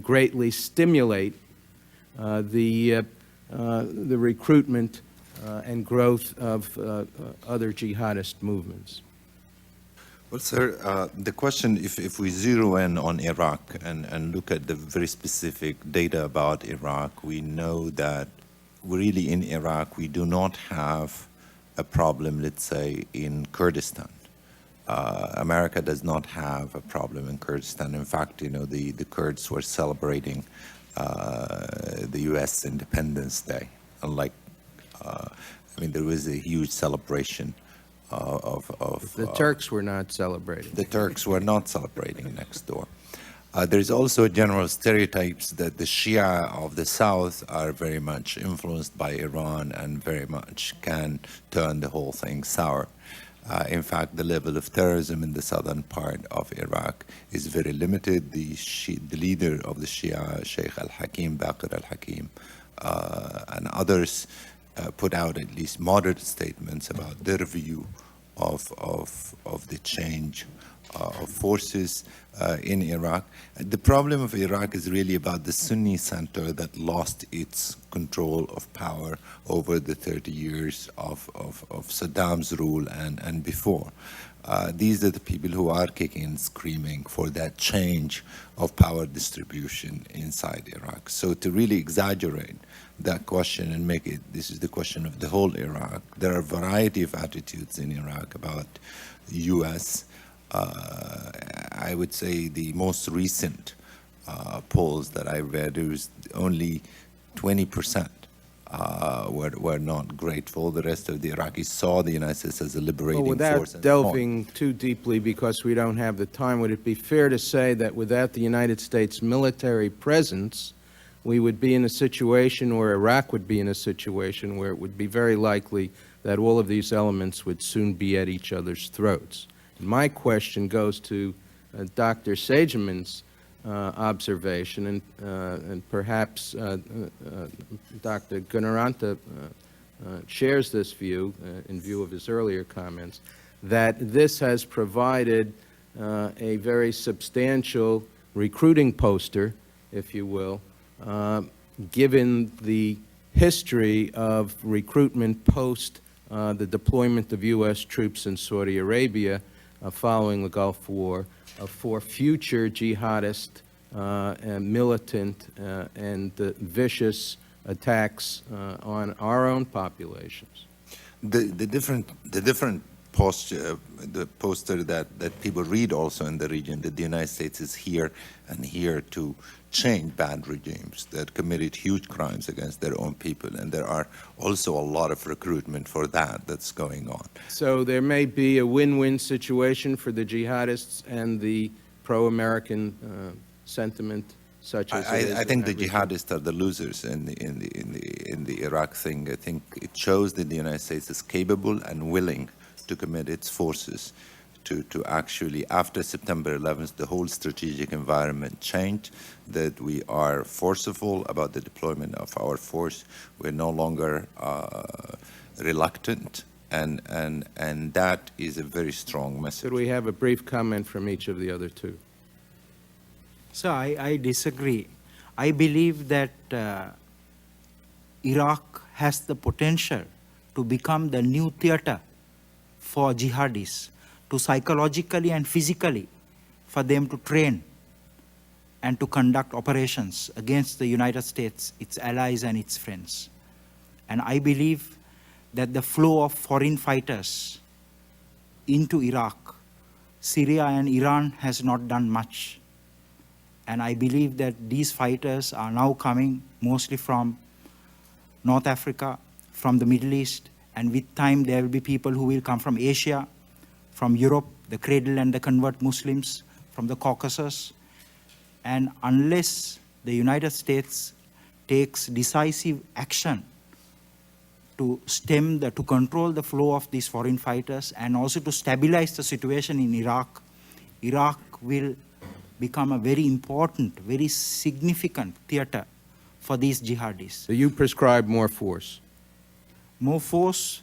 greatly stimulate the recruitment and growth of other jihadist movements? Well, sir, the question, if we zero in on Iraq and look at the very specific data about Iraq, we know that really in Iraq we do not have a problem, let's say, in Kurdistan. America does not have a problem in Kurdistan. In fact, you know, the Kurds were celebrating the U.S. Independence Day. Unlike, I mean, there was a huge celebration of The Turks were not celebrating. the Turks were not celebrating next door. There's also general stereotypes that the Shia of the South are very much influenced by Iran and very much can turn the whole thing sour. In fact, the level of terrorism in the southern part of Iraq is very limited. The leader of the Shia, Sheikh al-Hakim, Baqir al-Hakim, and others put out at least moderate statements about their view of the change of forces in Iraq. The problem of Iraq is really about the Sunni center that lost its control of power over the 30 years of Saddam's rule and before. These are the people who are kicking and screaming for that change of power distribution inside Iraq. So to really exaggerate that question and make it, this is the question of the whole Iraq, there are a variety of attitudes in Iraq about the U.S. I would say the most recent polls that I read, it was only 20% were not grateful. The rest of the Iraqis saw the United States as a liberating Well, force. without and so on. delving too deeply, because we don't have the time, would it be fair to say that without the United States military presence, we would be in a situation, or Iraq would be in a situation, where it would be very likely that all of these elements would soon be at each other's throats? My question goes to Dr. Sagemen's observation, and perhaps Dr. Gunaratna shares this view, in view of his earlier comments, that this has provided a very substantial recruiting poster, if you will, given the history of recruitment post the deployment of U.S. troops in Saudi Arabia following the Gulf War for future jihadist and militant and vicious attacks on our own populations. The different posture, the poster that people read also in the region, that the United States is here and here to change bad regimes that committed huge crimes against their own people, and there are also a lot of recruitment for that's going on. So there may be a win-win situation for the jihadists and the pro-American sentiment, such as it is I think the in that region. jihadists are the losers in the Iraq thing. I think it shows that the United States is capable and willing to commit its forces to actually, after September 11th, the whole strategic environment changed, that we are forceful about the deployment of our force. We're no longer reluctant, and that is a very strong message. Could we have a brief comment from each of the other two? So I disagree. I believe that Iraq has the potential to become the new theater for jihadis, to psychologically and physically for them to train and to conduct operations against the United States, its allies and its friends. And I believe that the flow of foreign fighters into Iraq, Syria and Iran has not done much. And I believe that these fighters are now coming mostly from North Africa, from the Middle East, and with time there will be people who will come from Asia, from Europe, the cradle and the convert Muslims, from the Caucasus, and unless the United States takes decisive action to to control the flow of these foreign fighters and also to stabilize the situation in Iraq, Iraq will become a very important, very significant theater for these jihadis. So you prescribe more force. More force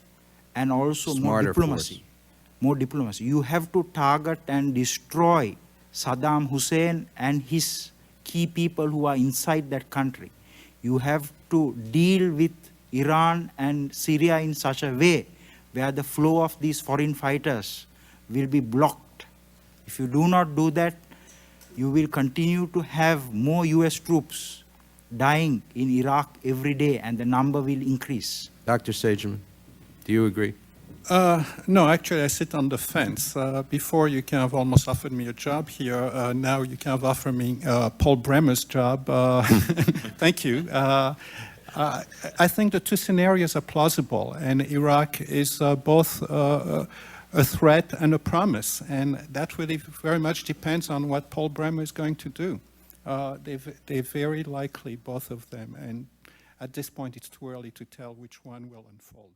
and also more Smarter diplomacy. force. More diplomacy. You have to target and destroy Saddam Hussein and his key people who are inside that country. You have to deal with Iran and Syria in such a way where the flow of these foreign fighters will be blocked. If you do not do that, you will continue to have more US troops dying in Iraq every day, and the number will increase. Dr. Sagemen, do you agree? No, actually, I sit on the fence. Before, you kind of almost offered me a job here. Now you kind of offer me Paul Bremer's job. Thank you. I think the two scenarios are plausible, and Iraq is both a threat and a promise, and that really very much depends on what Paul Bremer is going to do. They're very likely, both of them, and at this point it's too early to tell which one will unfold.